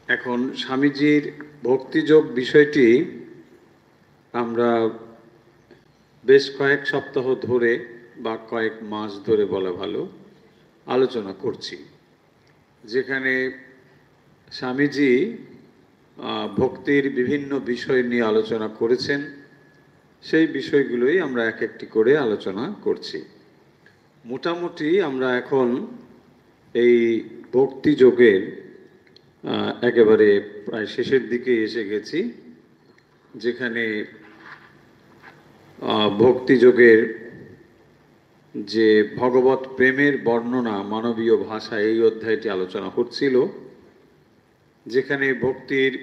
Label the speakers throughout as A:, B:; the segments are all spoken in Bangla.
A: এখন স্বামীজির ভক্তিযোগ বিষয়টি আমরা বেশ কয়েক সপ্তাহ ধরে বা কয়েক মাস ধরে বলা ভালো আলোচনা করছি, যেখানে স্বামীজি ভক্তির বিভিন্ন বিষয় নিয়ে আলোচনা করেছেন। সেই বিষয়গুলোই আমরা এক একটি করে আলোচনা করছি। মোটামুটি আমরা এখন এই ভক্তিযোগের একেবারে প্রায় শেষের দিকে এসে গেছি, যেখানে ভক্তিযোগের যে ভগবত প্রেমের বর্ণনা মানবীয় ভাষা, এই অধ্যায়টি আলোচনা হচ্ছিল, যেখানে ভক্তির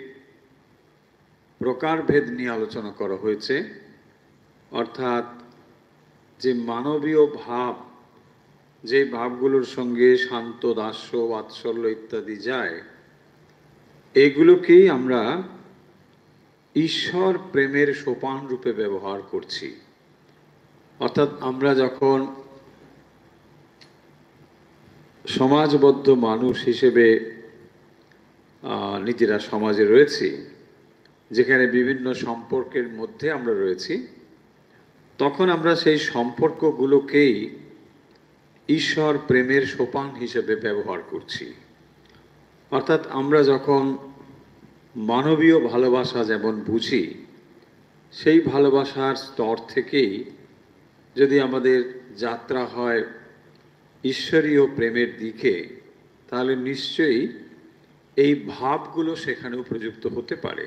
A: প্রকারভেদ নিয়ে আলোচনা করা হয়েছে। অর্থাৎ যে মানবীয় ভাব, যে ভাবগুলোর সঙ্গে শান্ত, দাস্য, বাৎসল্য ইত্যাদি যায়, এগুলোকেই আমরা ঈশ্বর প্রেমের সোপান রূপে ব্যবহার করছি। অর্থাৎ আমরা যখন সমাজবদ্ধ মানুষ হিসেবে নিজেরা সমাজে রয়েছি, যেখানে বিভিন্ন সম্পর্কের মধ্যে আমরা রয়েছি, তখন আমরা সেই সম্পর্কগুলোকেই ঈশ্বর প্রেমের সোপান হিসেবে ব্যবহার করছি। অর্থাৎ আমরা যখন মানবীয় ভালোবাসা যেমন বুঝি, সেই ভালোবাসার স্তর থেকেই যদি আমাদের যাত্রা হয় ঈশ্বরীয় প্রেমের দিকে, তাহলে নিশ্চয়ই এই ভাবগুলো সেখানেও প্রযুক্ত হতে পারে।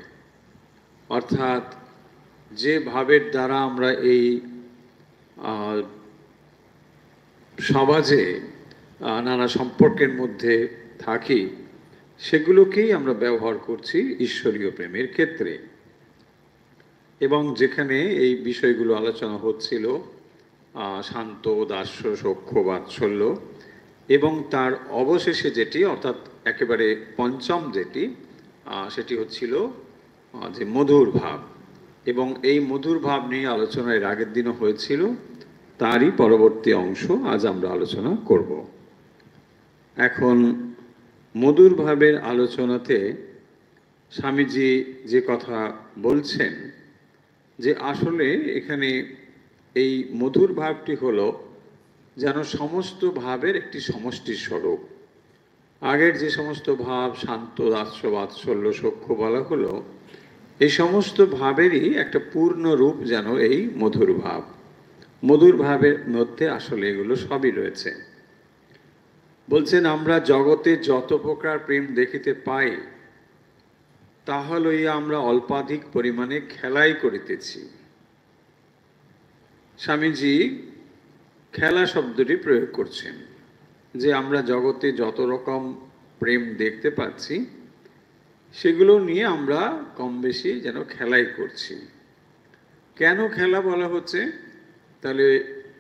A: অর্থাৎ যে ভাবের দ্বারা আমরা এই সমাজে নানা সম্পর্কের মধ্যে থাকি, সেগুলোকেই আমরা ব্যবহার করছি ঈশ্বরীয় প্রেমের ক্ষেত্রে। এবং যেখানে এই বিষয়গুলো আলোচনা হচ্ছিল, শান্ত, দাস্য, সখ্য, বাৎসল্য, এবং তার অবশেষে যেটি, অর্থাৎ একেবারে পঞ্চম যেটি, সেটি হচ্ছিল যে মধুর ভাব। এবং এই মধুর ভাব নিয়ে আলোচনা এর আগের দিনও হয়েছিল, তারই পরবর্তী অংশ আজ আমরা আলোচনা করব। এখন মধুর ভাবের আলোচনাতে স্বামীজি যে কথা বলছেন, যে আসলে এখানে এই মধুর ভাবটি হলো যেন সমস্ত ভাবের একটি সমষ্টি স্বরূপ। আগের যে সমস্ত ভাব, শান্ত, দাস্য, বাৎসল্য, সখ্য বলা হলো, এই সমস্ত ভাবেরই একটা পূর্ণ রূপ যেন এই মধুর ভাব। মধুর ভাবের মধ্যে আসলে এগুলো সবই রয়েছে। বলছেন, আমরা জগতে যত প্রকার প্রেম দেখিতে পাই, তাহা লইয়া আমরা অল্পাধিক পরিমাণে খেলাই করিতেছি। স্বামীজি খেলা শব্দটি প্রয়োগ করছেন, যে আমরা জগতে যত রকম প্রেম দেখতে পাচ্ছি, সেগুলো নিয়ে আমরা কম বেশি যেন খেলাই করছি। কেন খেলা বলা হচ্ছে? তাহলে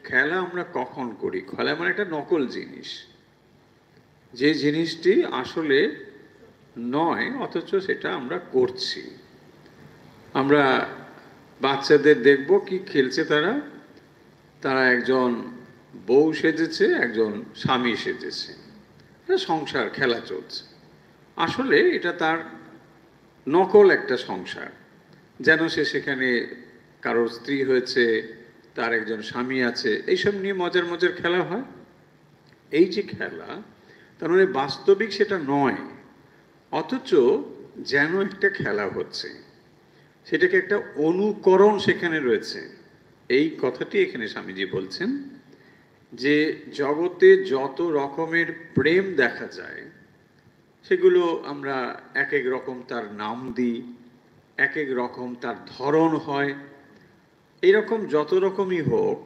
A: খেলা আমরা কখন করি? খেলা মানে একটা নকল জিনিস, যে জিনিসটি আসলে নয়, অথচ সেটা আমরা করছি। আমরা বাচ্চাদের দেখব কি খেলছে, তারা একজন বউ সেজেছে, একজন স্বামী সেজেছে, সংসার খেলা চলছে। আসলে এটা তার নকল একটা সংসার, যেন সে সেখানে কারোর স্ত্রী হয়েছে, তার একজন স্বামী আছে, এইসব নিয়ে মজার মজার খেলা হয়। এই যে খেলা, তার মানে বাস্তবিক সেটা নয়, অথচ যেন একটা খেলা হচ্ছে, সেটাকে একটা অনুকরণ সেখানে রয়েছে। এই কথাটি এখানে স্বামীজি বলছেন, যে জগতে যত রকমের প্রেম দেখা যায়, সেগুলো আমরা এক এক রকম তার নাম দিই, এক এক রকম তার ধরন হয়। এইরকম যত রকমই হোক,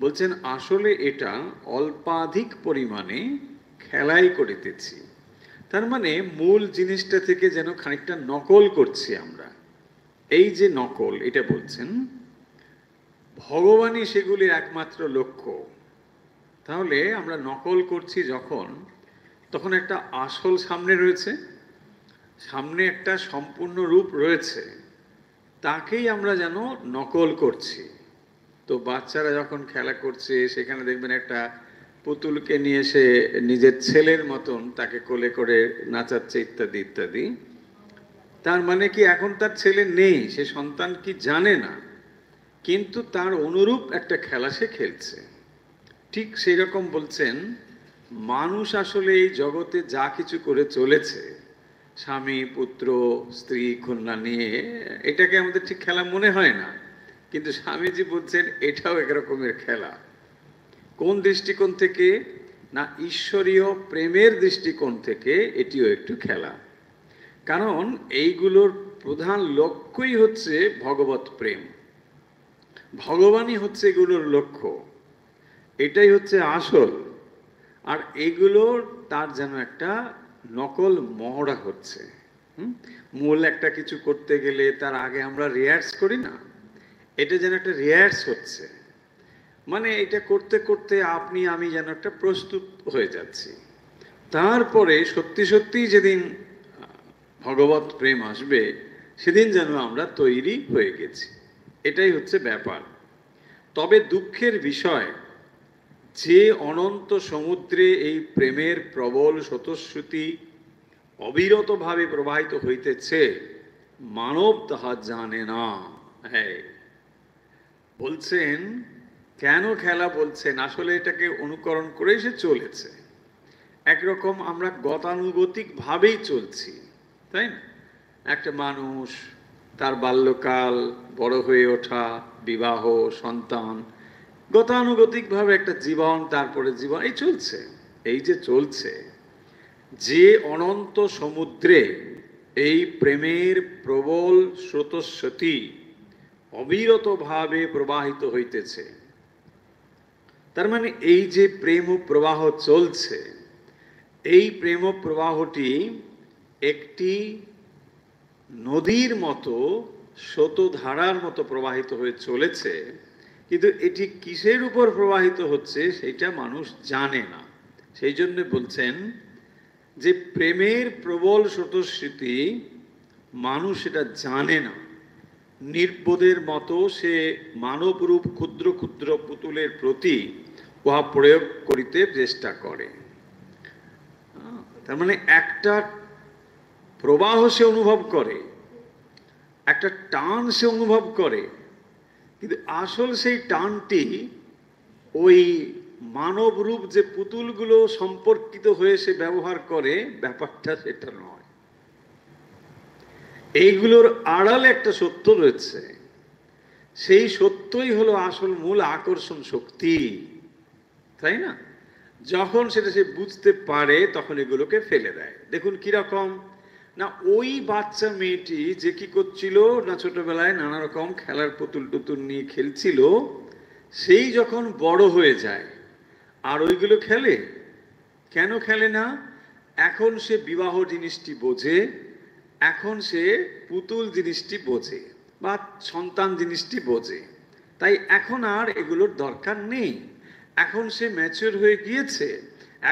A: বলছেন আসলে এটা অল্পাধিক পরিমাণে খেলাই করিতেছি। তার মানে মূল জিনিসটা থেকে যেন খানিকটা নকল করছি আমরা। এই যে নকল, এটা বলছেন ভগবানই সেগুলির একমাত্র লক্ষ্য। তাহলে আমরা নকল করছি যখন, তখন একটা আসল সামনে রয়েছে, সামনে একটা সম্পূর্ণ রূপ রয়েছে, তাকেই আমরা যেন নকল করছি। তো বাচ্চারা যখন খেলা করছে, সেখানে দেখবেন একটা পুতুলকে নিয়ে সে নিজের ছেলের মতন তাকে কোলে করে নাচাচ্ছে ইত্যাদি ইত্যাদি। তার মানে কি এখন তার ছেলে নেই, সে সন্তান কি জানে না, কিন্তু তার অনুরূপ একটা খেলা সে খেলছে। ঠিক সেই রকম বলছেন, মানুষ আসলে এই জগতে যা কিছু করে চলেছে, স্বামী পুত্র স্ত্রী কন্যা নিয়ে, এটাকে আমাদের ঠিক খেলা মনে হয় না, কিন্তু স্বামীজি বলছেন এটাও একরকমের খেলা। কোন দৃষ্টিকোণ থেকে? না, ঈশ্বরীয় প্রেমের দৃষ্টিকোণ থেকে এটিও একটু খেলা। কারণ এইগুলোর প্রধান লক্ষ্যই হচ্ছে ভগবত প্রেম, ভগবানই হচ্ছে এগুলোর লক্ষ্য, এটাই হচ্ছে আসল। আর এগুলোর তার যেন একটা নকল মহড়া হচ্ছে। মূল একটা কিছু করতে গেলে তার আগে আমরা রিহার্স করি না, এটা যেন একটা রিহার্স হচ্ছে, মানে এটা করতে করতে আপনি আমি যেন একটা প্রস্তুত হয়ে যাচ্ছি। তারপরে সত্যি সত্যি যেদিন ভগবত প্রেম আসবে সেদিন যেন আমরা তৈরি হয়ে গেছি, এটাই হচ্ছে ব্যাপার। তবে দুঃখের বিষয়, যে অনন্ত সমুদ্রে এই প্রেমের প্রবল স্রোতস্বতী অবিরতভাবে প্রবাহিত হইতেছে, মানব তাহা জানে না। হ্যাঁ, বলছেন কেন খেলা? বলছেন আসলে এটাকে অনুকরণ করে সে চলেছে, একরকম আমরা গতানুগতিক ভাবেই চলছি, তাই না? একটা মানুষ তার বাল্যকাল, বড় হয়ে ওঠা, বিবাহ, সন্তান, গতানুগতিকভাবে একটা জীবন, তারপরে জীবন, এই চলছে। এই যে চলছে, যে অনন্ত সমুদ্রে এই প্রেমের প্রবল স্রোতস্বতী অবিরতভাবে প্রবাহিত হইতেছে, তার মানে এই যে প্রেম প্রবাহ চলছে, এই প্রেম প্রবাহটি একটি নদীর মতো, স্রোতধারার মতো প্রবাহিত হয়ে চলেছে, কিন্তু এটি কিসের উপর প্রবাহিত হচ্ছে সেটা মানুষ জানে না। সেই জন্য বলছেন যে প্রেমের প্রবল স্রোতস্বতী মানুষ এটা জানে না, নির্বোধের মতো সে মানবরূপ ক্ষুদ্র ক্ষুদ্র পুতুলের প্রতি উহা প্রয়োগ করিতে চেষ্টা করে। তার মানে একটা প্রবাহ সে অনুভব করে, একটা টান সে অনুভব করে, কিন্তু আসল সেই টানটি ওই মানবরূপ যে পুতুলগুলো সম্পর্কিত হয়ে সে ব্যবহার করে, ব্যাপারটা সেটা নয়। এইগুলোর আড়ালে একটা সত্য রয়েছে, সেই সত্যই হলো আসল মূল আকর্ষণ শক্তি, তাই না? যখন সেটা সে বুঝতে পারে তখন এগুলোকে ফেলে দেয়। দেখুন কিরকম না, ওই বাচ্চা মেয়েটি যে কি করছিল না, ছোটবেলায় নানা রকম খেলার পুতুল টুতুল নিয়ে খেলছিল, সেই যখন বড় হয়ে যায় আর ওইগুলো খেলে, কেন খেলে না? এখন সে বিবাহ জিনিসটি বোঝে, এখন সে পুতুল জিনিসটি বোঝে, বা সন্তান জিনিসটি বোঝে, তাই এখন আর এগুলোর দরকার নেই। এখন সে ম্যাচিওর হয়ে গিয়েছে,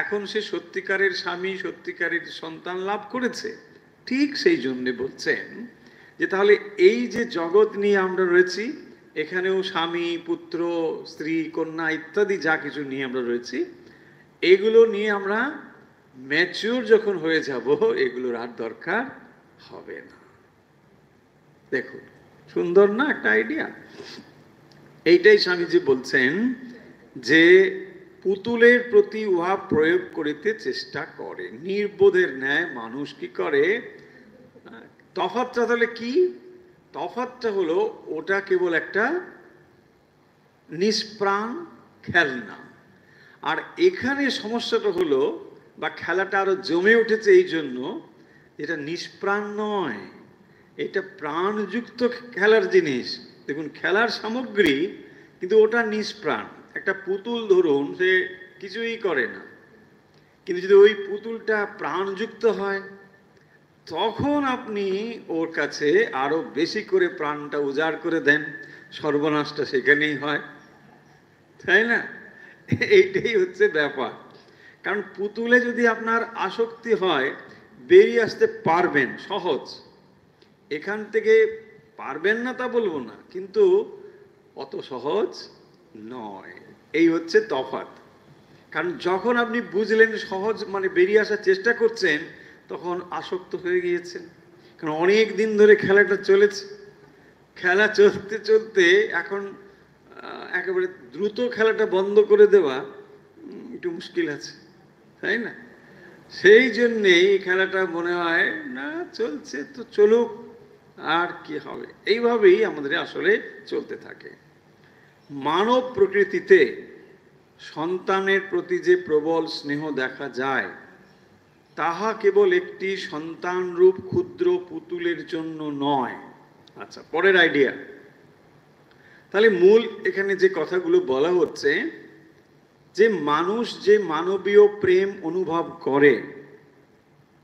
A: এখন সে সত্যিকারের স্বামী, সত্যিকারের সন্তান লাভ করেছে। ঠিক সেই জন্যে বলছেন যে তাহলে এই যে জগৎ নিয়ে আমরা রয়েছি, এখানেও স্বামী পুত্র স্ত্রী কন্যা ইত্যাদি যা কিছু নিয়ে আমরা রয়েছি, এগুলো নিয়ে আমরা ম্যাচিওর যখন হয়ে যাব, এগুলোর আর দরকার হবে না। দেখুন সুন্দর না একটা আইডিয়া? এইটাই স্বামীজি বলছেন যে পুতুলের প্রতি উহা প্রয়োগ করিতে চেষ্টা করে, নির্বোধের ন্যায় মানুষ কি করে। তফাৎটা তাহলে কি? তফাৎটা হলো ওটা কেবল একটা নিষ্প্রাণ খেলনা, আর এখানে সমস্যাটা হলো, বা খেলাটা আরো জমে উঠেছে এই জন্য, এটা নিষ্প্রাণ নয়, এটা প্রাণযুক্ত খেলার জিনিস। দেখুন খেলার সামগ্রী, কিন্তু ওটা নিষ্প্রাণ। একটা পুতুল ধরুন, সে কিছুই করে না, কিন্তু যদি ওই পুতুলটা প্রাণযুক্ত হয়, তখন আপনি ওর কাছে আরো বেশি করে প্রাণটা উজাড় করে দেন, সর্বনাশটা সেখানেই হয়, তাই না? এইটাই হচ্ছে ব্যাপার। কারণ পুতুলে যদি আপনার আসক্তি হয়, বেরিয়ে আসতে পারবেন সহজ, এখান থেকে পারবেন না তা বলবো না, কিন্তু অত সহজ নয়। এই হচ্ছে তফাৎ। কারণ যখন আপনি বুঝলেন, সহজ মানে বেরিয়ে আসার চেষ্টা করছেন, তখন আসক্ত হয়ে গিয়েছেন। কারণ অনেক দিন ধরে খেলাটা চলেছে, খেলা চলতে চলতে এখন একেবারে দ্রুত খেলাটা বন্ধ করে দেওয়া একটু মুশকিল আছে, তাই না? সেই জন্যেই খেলাটা মনে হয় না, চলছে তো চলুক, আর কি হবে, এইভাবেই আমাদের আসলে চলতে থাকে। মানব প্রকৃতিতে সন্তানের প্রতি যে প্রবল স্নেহ দেখা যায়, তাহা কেবল একটি সন্তানরূপ ক্ষুদ্র পুতুলের জন্য নয়। আচ্ছা, পরের আইডিয়া। তাহলে মূল এখানে যে কথাগুলো বলা হচ্ছে, যে মানুষ যে মানবীয় প্রেম অনুভব করে,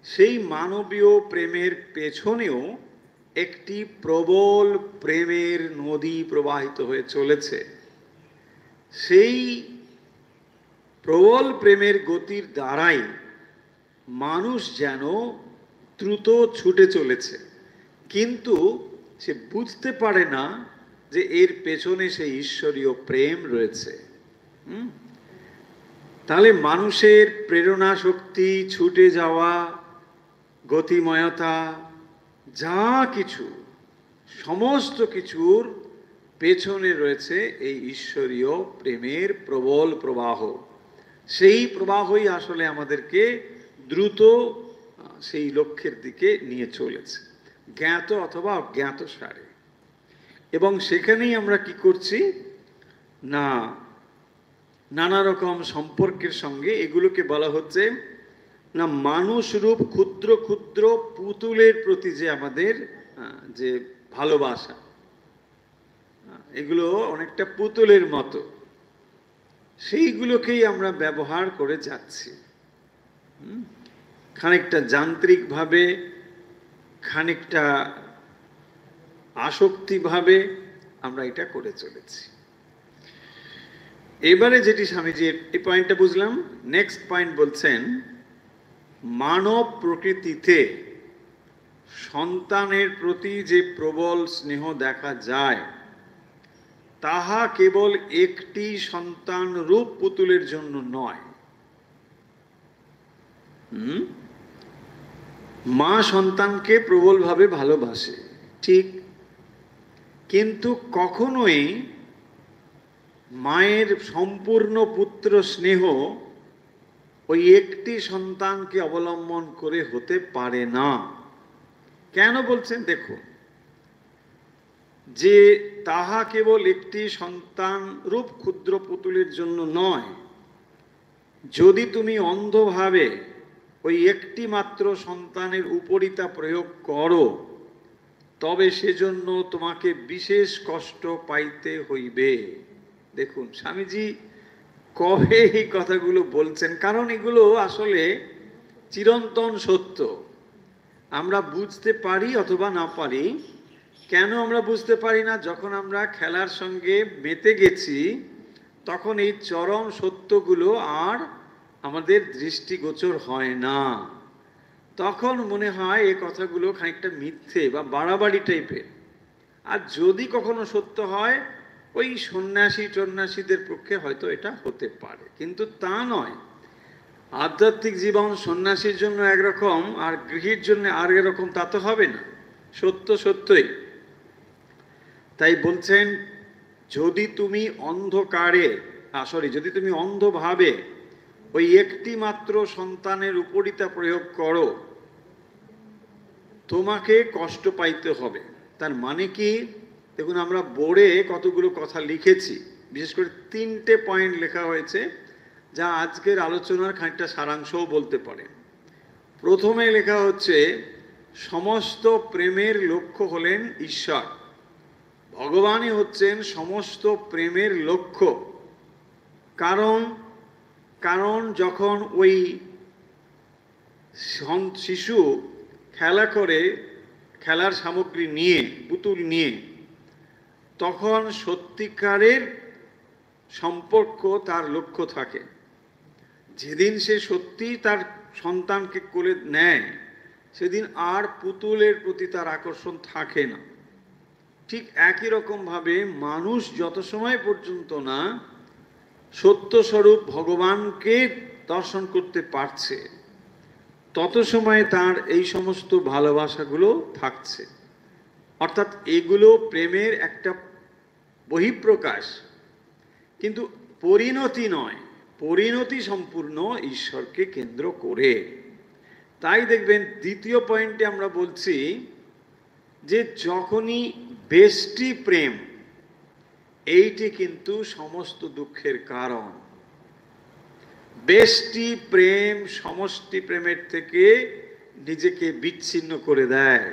A: সেই মানবীয় প্রেমের পেছনেও একটি প্রবল প্রেমের নদী প্রবাহিত হয়ে চলেছে। সেই প্রবল প্রেমের গতির দ্বারাই মানুষ যেন দ্রুত ছুটে চলেছে, কিন্তু সে বুঝতে পারে না যে এর পেছনে সেই ঈশ্বরীয় প্রেম রয়েছে। তাহলে মানুষের প্রেরণা শক্তি, ছুটে যাওয়া, গতিময়তা, যা কিছু, সমস্ত কিছুর পেছনে রয়েছে এই ঈশ্বরীয় প্রেমের প্রবল প্রবাহ। সেই প্রবাহই আসলে আমাদেরকে দ্রুত সেই লক্ষ্যের দিকে নিয়ে চলেছে, জ্ঞাত অথবা অজ্ঞাত সারে। এবং সেখানেই আমরা কি করছি না, নানা রকম সম্পর্কের সঙ্গে এগুলোকে বলা হচ্ছে না মানুষরূপ ক্ষুদ্র ক্ষুদ্র পুতুলের প্রতি যে আমাদের যে ভালোবাসা, এগুলো অনেকটা পুতুলের মতো, সেইগুলোকেই আমরা ব্যবহার করে যাচ্ছি। খানিকটা যান্ত্রিকভাবে, খানিকটা আসক্তিভাবে আমরা এটা করে চলেছি। এবারে যেটি স্বামীজির এই পয়েন্টটা বুঝলাম, নেক্সট পয়েন্ট বলছেন, মানব প্রকৃতিতে সন্তানের প্রতি যে প্রবল স্নেহ দেখা যায়, তাহা কেবল একটি সন্তান রূপ পুতুলের জন্য নয়। মা সন্তানকে প্রবলভাবে ভালোবাসে, ঠিক, কিন্তু কখনোই মায়ের সম্পূর্ণ পুত্র স্নেহ ওই একটি সন্তানকে অবলম্বন করে হতে পারে না। কেন বলছেন দেখুন, যে তাহা কেবল একটি সন্তান রূপ ক্ষুদ্র পুতুলের জন্য নয়। যদি তুমি অন্ধভাবে ওই একটি মাত্র সন্তানের উপরিতা প্রয়োগ করো, তবে সেজন্য তোমাকে বিশেষ কষ্ট পাইতে হইবে। দেখুন স্বামীজি কবে এই কথাগুলো বলছেন, কারণ এগুলো আসলে চিরন্তন সত্য। আমরা বুঝতে পারি অথবা না পারি। কেন আমরা বুঝতে পারি না? যখন আমরা খেলার সঙ্গে মেতে গেছি, তখন এই চরম সত্যগুলো আর আমাদের দৃষ্টিগোচর হয় না। তখন মনে হয় এই কথাগুলো খানিকটা মিথ্যে বা বাড়াবাড়ি টাইপের। আর যদি কখনো সত্য হয়, ওই সন্ন্যাসীদের পক্ষে হয়তো এটা হতে পারে, কিন্তু তা নয়। আধ্যাত্মিক জীবন সন্ন্যাসীর জন্য একরকম, আর গৃহীর জন্য আর এরকম, তা তো হবে না। সত্য সত্যই। তাই বলছেন, যদি তুমি যদি তুমি অন্ধভাবে ওই একটি মাত্র সন্তানের উপরিতা প্রয়োগ করো, তোমাকে কষ্ট পাইতে হবে। তার মানে কি? দেখুন, আমরা বোর্ডে কতগুলো কথা লিখেছি, বিশেষ করে 3টে পয়েন্ট লেখা হয়েছে, যা আজকের আলোচনার খানিকটা সারাংশও বলতে পারে। প্রথমে লেখা হচ্ছে, সমস্ত প্রেমের লক্ষ্য হলেন ঈশ্বর। ভগবানই হচ্ছেন সমস্ত প্রেমের লক্ষ্য। কারণ যখন ওই শিশু খেলা করে, খেলার সামগ্রী নিয়ে, পুতুল নিয়ে, তখন সত্যিকারের সম্পর্ক তার লক্ষ্য থাকে। যেদিন সে সত্যি তার সন্তানকে কোলে নেয়, সেদিন আর পুতুলের প্রতি তার আকর্ষণ থাকে না। ঠিক একই রকমভাবে মানুষ যত সময় পর্যন্ত না সত্যস্বরূপ ভগবানকে দর্শন করতে পারছে, তত সময় তার এই সমস্ত ভালোবাসাগুলো থাকছে। অর্থাৎ এগুলো প্রেমের একটা বহিঃপ্রকাশ, কিন্তু পরিণতি নয়, পরিণতি সম্পূর্ণ ঈশ্বরকে কেন্দ্র করে। তাই দেখবেন দ্বিতীয় পয়েন্টে আমরা বলছি যে যখনই বেষ্টি প্রেম, এইটি কিন্তু সমস্ত দুঃখের কারণ। বেষ্টি প্রেম সমষ্টি প্রেমের থেকে নিজেকে বিচ্ছিন্ন করে দেয়।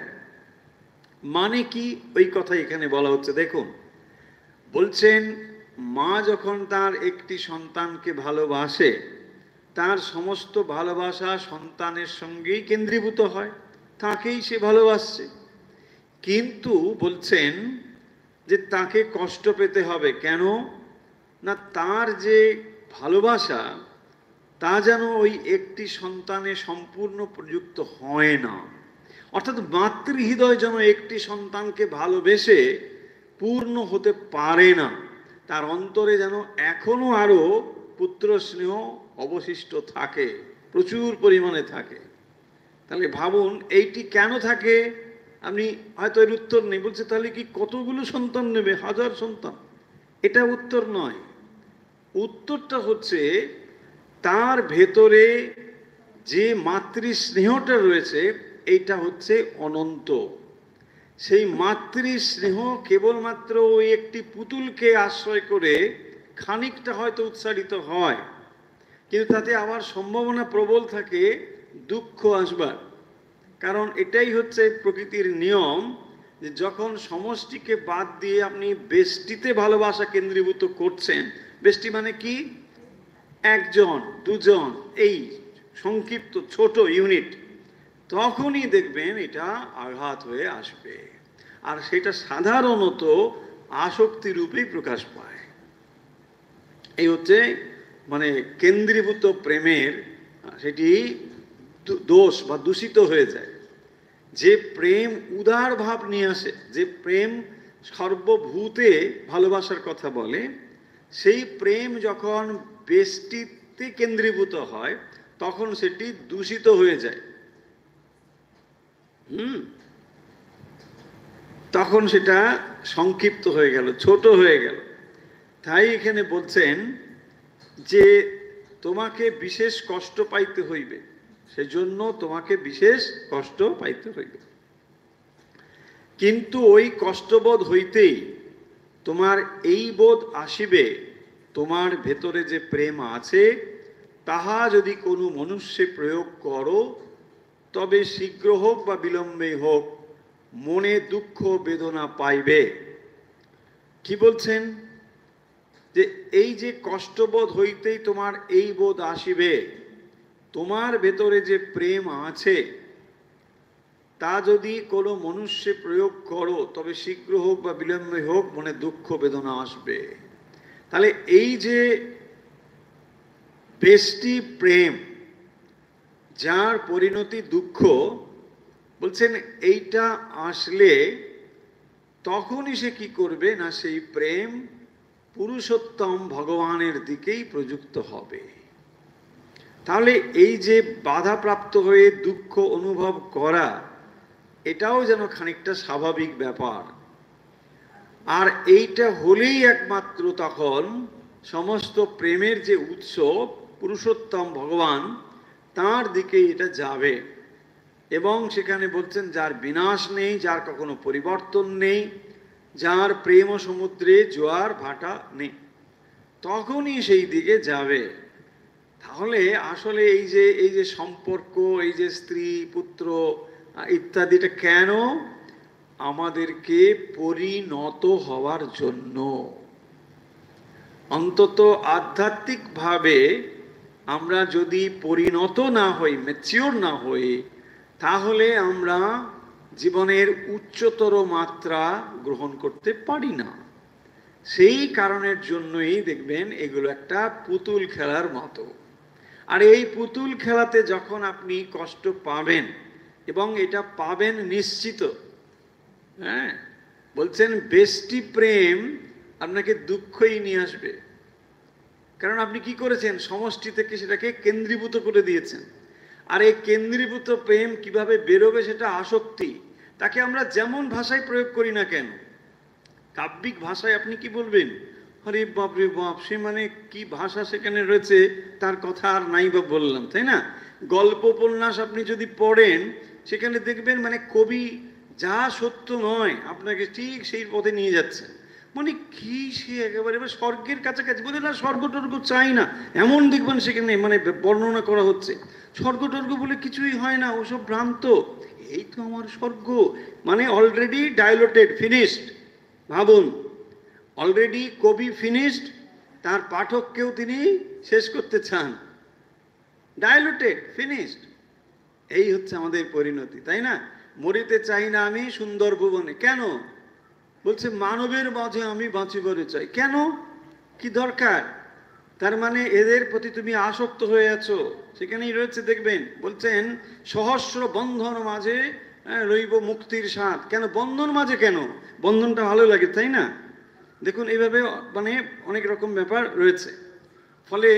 A: মানে কি, ওই কথা এখানে বলা হচ্ছে। দেখুন, বলছেন মা যখন তার একটি সন্তানকে ভালোবাসে, তার সমস্ত ভালোবাসা সন্তানের সঙ্গেই কেন্দ্রীভূত হয়, তাকেই সে ভালোবাসছে। কিন্তু বলছেন যে তাকে কষ্ট পেতে হবে। কেন না, তার যে ভালোবাসা তা যেন ওই একটি সন্তানে সম্পূর্ণ প্রযুক্ত হয় না। অর্থাৎ মাতৃহৃদয় যেন একটি সন্তানকে ভালোবেসে পূর্ণ হতে পারে না, তার অন্তরে যেন এখনো আরো পুত্র স্নেহ অবশিষ্ট থাকে, প্রচুর পরিমাণে থাকে। তাহলে ভাবুন এইটি কেন থাকে। আপনি হয়তো এর উত্তর নেই, বলছে তাহলে কি কতগুলো সন্তান নেবে, হাজার সন্তান? এটা উত্তর নয়। উত্তরটা হচ্ছে তার ভেতরে যে মাতৃ স্নেহটা রয়েছে, এইটা হচ্ছে অনন্ত। সেই মাতৃ স্নেহ কেবলমাত্র ওই একটি পুতুলকে আশ্রয় করে খানিকটা হয়তো উৎসারিত হয়, কিন্তু তাতে আবার সম্ভাবনা প্রবল থাকে দুঃখ আসবার। কারণ এটাই হচ্ছে প্রকৃতির নিয়ম, যে যখন সমষ্টিকে বাদ দিয়ে আপনি বেষ্টিতে ভালোবাসা কেন্দ্রীভূত করছেন, বেষ্টি মানে কি, একজন দুজন, এই সংক্ষিপ্ত ছোট ইউনিট, তখনই দেখবেন এটা আঘাত হয়ে আসবে। আর সেটা সাধারণত আসক্তি রূপেই প্রকাশ পায়। এই হচ্ছে মানে কেন্দ্রীভূত প্রেমের সেটি দোষ বা দূষিত হয়ে যায়। যে প্রেম উদার ভাব নিয়ে আসে, যে প্রেম সর্বভূতে ভালোবাসার কথা বলে, সেই প্রেম যখন বেষ্টিতে কেন্দ্রীভূত হয় তখন সেটি দূষিত হয়ে যায়। তখন সেটা সংক্ষিপ্ত হয়ে গেল, ছোট হয়ে গেল। তাই এখানে বলছেন যে তোমাকে বিশেষ কষ্ট পাইতে হইবে, সেজন্য তোমাকে বিশেষ কষ্ট পাইতে হইবে। কিন্তু ওই কষ্টবোধ হইতেই তোমার এই বোধ আসিবে, তোমার ভেতরে যে প্রেম আছে তাহা যদি কোনো মনুষ্যে প্রয়োগ করো, তবে শীঘ্র হোক বা বিলম্বে হোক মনে দুঃখ বেদনা পাইবে। কি বলছেন, যে এই যে কষ্টবোধ হইতেই তোমার এই বোধ আসিবে, তোমার ভেতরে যে প্রেম আছে তা যদি কোনো মনুষ্যে প্রয়োগ করো, তবে শীঘ্র হোক বা বিলম্বে হোক মনে দুঃখ বেদনা আসবে। তাহলে এই যে বেষ্টি প্রেম, যার পরিণতি দুঃখ, বলছেন এইটা আসলে তখনই সে কি করবে না, সেই প্রেম পুরুষোত্তম ভগবানের দিকেই প্রযুক্ত হবে। তাহলে এই যে বাধাপ্রাপ্ত হয়ে দুঃখ অনুভব করা, এটাও যেন খানিকটা স্বাভাবিক ব্যাপার। আর এইটা হলেই একমাত্র তখন সমস্ত প্রেমের যে উৎস পুরুষোত্তম ভগবান, তার দিকে এটা যাবে। এবং সেখানে বলছেন যার বিনাশ নেই, যার কখনো পরিবর্তন নেই, যার প্রেম সমুদ্রে জোয়ার ভাটা নেই, তখনই সেই দিকে যাবে। তাহলে আসলে এই যে সম্পর্ক, এই যে স্ত্রী পুত্র ইত্যাদিটা কেন, আমাদেরকে পরিণত হওয়ার জন্য। অন্তত আধ্যাত্মিকভাবে আমরা যদি পরিণত না হই, ম্যাচিওর না হই, তাহলে আমরা জীবনের উচ্চতর মাত্রা গ্রহণ করতে পারি না। সেই কারণের জন্যই দেখবেন এগুলো একটা পুতুল খেলার মতো। আর এই পুতুল খেলাতে যখন আপনি কষ্ট পাবেন, এবং এটা পাবেন নিশ্চিত, হ্যাঁ, বলছেন বেষ্টি প্রেম আপনাকে দুঃখই নিয়ে আসবে। কারণ আপনি কি করেছেন, সমষ্টি থেকে সেটাকে কেন্দ্রীভূত করে দিয়েছেন। আর এই কেন্দ্রীভূত প্রেম কিভাবে বেরোবে সেটা আসক্তি। তাকে আমরা যেমন ভাষায় প্রয়োগ করি না কেন, কাব্যিক ভাষায় আপনি কি বলবেন, আরে বাপ রে বাপ, সে মানে কি ভাষা সেখানে রয়েছে, তার কথা আর নাই বা বললাম, তাই না? গল্প উপন্যাস আপনি যদি পড়েন, সেখানে দেখবেন মানে কবি যা সত্য নয় আপনাকে ঠিক সেই পথে নিয়ে যাচ্ছে। মানে কি সে একেবারে স্বর্গের কাছাকাছি, বলে না স্বর্গ টর্গ চাই না, এমন দেখবেন সেখানে মানে বর্ণনা করা হচ্ছে। স্বর্গ টর্গ বলে কিছুই হয় না, ওসব ভ্রান্ত, এই তো আমার স্বর্গ। মানে অলরেডি ডাইলটেড, ফিনিশড। ভাবুন, অলরেডি কবি ফিনিশড, তার পাঠককেও তিনি শেষ করতে চান। ডাইলটেড, ফিনিশড। এই হচ্ছে আমাদের পরিণতি, তাই না? মরিতে চাই না আমি সুন্দর ভুবনে, কেন? বলছে মানবের মাঝে আমি বাঁচিবারে চাই। কেন? কি দরকার? তার মানে এদের প্রতি তুমি আসক্ত হয়ে আছো, সেখানেই রয়েছে দেখবেন। বলছেন সহস্র বন্ধন মাঝে রইব মুক্তির স্বাদ। কেন বন্ধন মাঝে? কেন বন্ধনটা ভালো লাগে, তাই না? দেখুন এইভাবে মানে অনেক রকম ব্যাপার রয়েছে। ফলে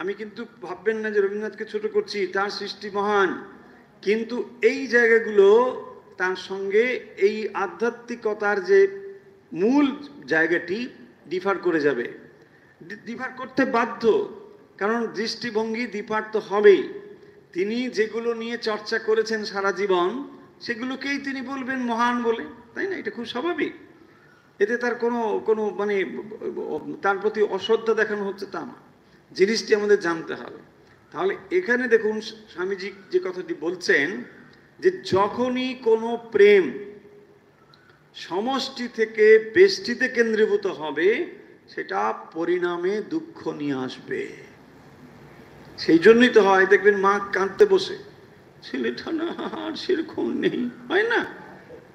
A: আমি কিন্তু ভাববেন না যে রবীন্দ্রনাথকে ছোট করছি, তার সৃষ্টি মহান, কিন্তু এই জায়গাগুলো তার সঙ্গে এই আধ্যাত্মিকতার যে মূল জায়গাটি ডিফার করে যাবে, ডিফার করতে বাধ্য, কারণ দৃষ্টিভঙ্গি ডিফার তো হবেই। তিনি যেগুলো নিয়ে চর্চা করেছেন সারা জীবন, সেগুলোকেই তিনি বলবেন মহান বলে, তাই না? এটা খুব স্বাভাবিক। এতে তার কোনো কোনো মানে তার প্রতি অশ্রদ্ধা দেখানো হচ্ছে তা না, জিনিসটি আমাদের জানতে হবে। তাহলে এখানে দেখুন স্বামীজি যে কথাটি বলছেন, যে যখনই কোনো প্রেম সমষ্টি থেকে বেষ্টিতে কেন্দ্রীভূত হবে, সেটা পরিণামে দুঃখ নিয়ে আসবে। সেই জন্যই তো হয় দেখবেন মা কাঁদতে বসে, ছেলেটা না আর সেরকম নেই, হয় না?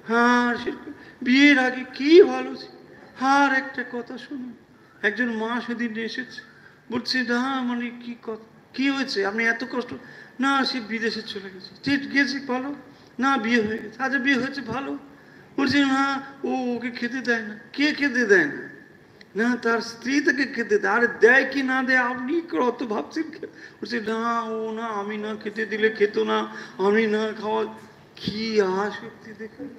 A: হ্যাঁ সেরকম, বিয়ের আগে কি ভালো ছিল। আর একটা কথা শুনুন, একজন মা সেদিন এসেছে, বলছে না মানে কি কথা, কি হয়েছে আপনি এত কষ্ট? না সে বিদেশে চলে গেছে। গেছে ভালো না, বিয়ে হয়ে গেছে। আচ্ছা বিয়ে হয়েছে ভালো। বলছে না ও ওকে খেতে দেয় না। কে খেতে দেয় না? না তার স্ত্রী তাকে খেতে দেয়। আরে দেয় কি না দেয় আপনি অত ভাবছেন? বলছে না ও না, আমি না খেতে দিলে খেত না, আমি না খাওয়া। কি আসক্তি দেখুন,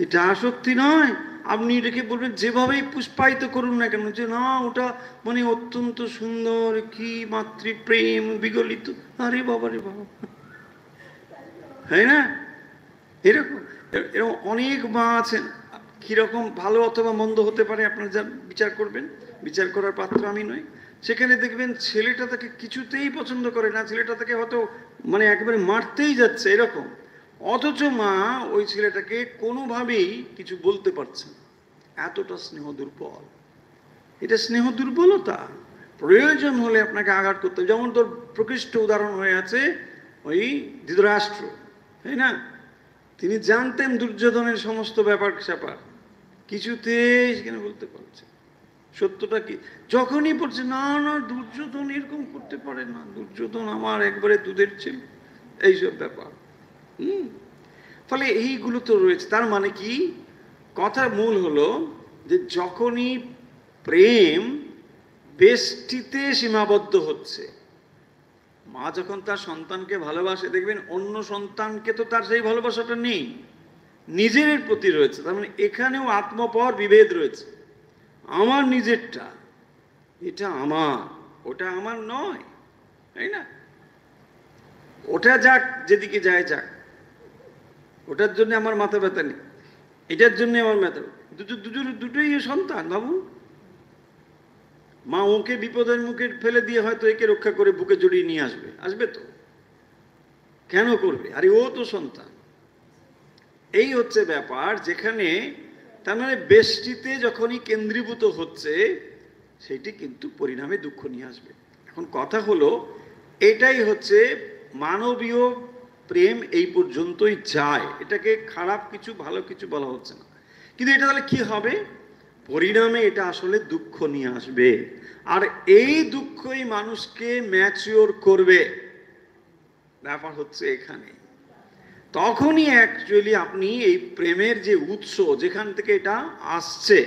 A: এটা আসক্তি নয়। আপনি এটাকে বলবেন যেভাবেই পুষ্পায়িত করুন না কেন, যে না ওটা মানে অত্যন্ত সুন্দর, কি মাতৃপ্রেম বিগলিত, আরে বাবা রে বাবা, হয় না? এরকম এরকম অনেক মা আছেন। কিরকম ভালো অথবা মন্দ হতে পারে আপনারা যা বিচার করবেন, বিচার করার পাত্র আমি নই। সেখানে দেখবেন ছেলেটা তাকে কিছুতেই পছন্দ করে না, ছেলেটা তাকে হয়তো মানে একেবারে মারতেই যাচ্ছে এরকম, অথচ মা ওই ছেলেটাকে কোনোভাবেই কিছু বলতে পারছে না, এতটা স্নেহ দুর্বল। এটা স্নেহ দুর্বলতা। প্রয়োজন হলে আপনাকে আঘাত করতে, যেমন তোর প্রকৃষ্ট উদাহরণ হয়ে আছে ওই ধৃতরাষ্ট্র, তাই না? তিনি জানতেন দুর্যোধনের সমস্ত ব্যাপার স্যাপার, কিছুতেই সেখানে বলতে পারছে সত্যটা কি। যখনই পড়ছে না না দুর্যোধন এরকম করতে পারে না, দুর্যোধন আমার একবারে দুধের ছেলে, এইসব ব্যাপার। ফলে এইগুলো তো রয়েছে। তার মানে কি, কথা মূল হলো যে যখনই প্রেম বেষ্টিতে সীমাবদ্ধ হচ্ছে, মা যখন তার সন্তানকে ভালোবাসে দেখবেন অন্য সন্তানকে তো তার সেই ভালোবাসাটা নেই, নিজের প্রতি রয়েছে। তার মানে এখানেও আত্মপর বিভেদ রয়েছে। আমার নিজেরটা, এটা আমার, ওটা আমার নয়, তাই না? ওটা যাক যেদিকে যায় যাক, ওটার জন্য আমার মাথা ব্যথা নেই, এটার জন্য আমার মাথা। দুটোই সন্তান। ভাবুন, মা ওকে বিপদের মুখে ফেলে দিয়ে হয়তো একে রক্ষা করে বুকে জড়িয়ে নিয়ে আসবে, আসবে তো, কেন করবে? আরে ও তো সন্তান। এই হচ্ছে ব্যাপার, যেখানে তার মানে বেষ্টিতে যখনই কেন্দ্রীভূত হচ্ছে, সেটি কিন্তু পরিণামে দুঃখ নিয়ে আসবে। এখন কথা হলো, এটাই হচ্ছে মানবীয় প্রেম, এই পর্যন্তই যায়। এটাকে খারাপ কিছু ভালো কিছু বলা হচ্ছে না, কিন্তু এটা তাহলে কি হবে? পরিণামে এটা আসলে দুঃখ নিয়ে আসবে, আর এই দুঃখই মানুষকে ম্যাচিওর করবে। ব্যাপার হচ্ছে এখানে। তখনই অ্যাকচুয়ালি আপনি এই প্রেমের যে উৎস, যেখান থেকে এটা আসছে,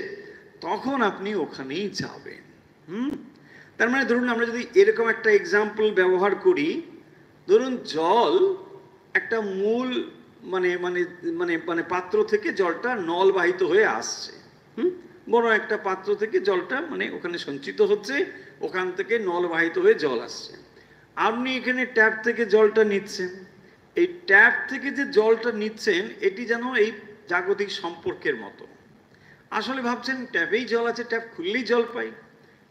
A: তখন আপনি ওখানেই যাবেন।
B: তার মানে ধরুন আমরা যদি এরকম একটা এক্সাম্পল ব্যবহার করি, ধরুন জল একটা মূল মানে মানে মানে মানে পাত্র থেকে জলটা নলবাহিত হয়ে আসছে, বড় একটা পাত্র থেকে জলটা মানে ওখানে সঞ্চিত হচ্ছে, ওখান থেকে নলবাহিত হয়ে জল আসছে। আপনি এখানে ট্যাপ থেকে জলটা নিচ্ছেন, এই ট্যাপ থেকে যে জলটা নিচ্ছেন এটি যেন এই জাগতিক সম্পর্কের মতো। আসলে ভাবছেন ট্যাপেই জল আছে, ট্যাপ খুললেই জল পাই,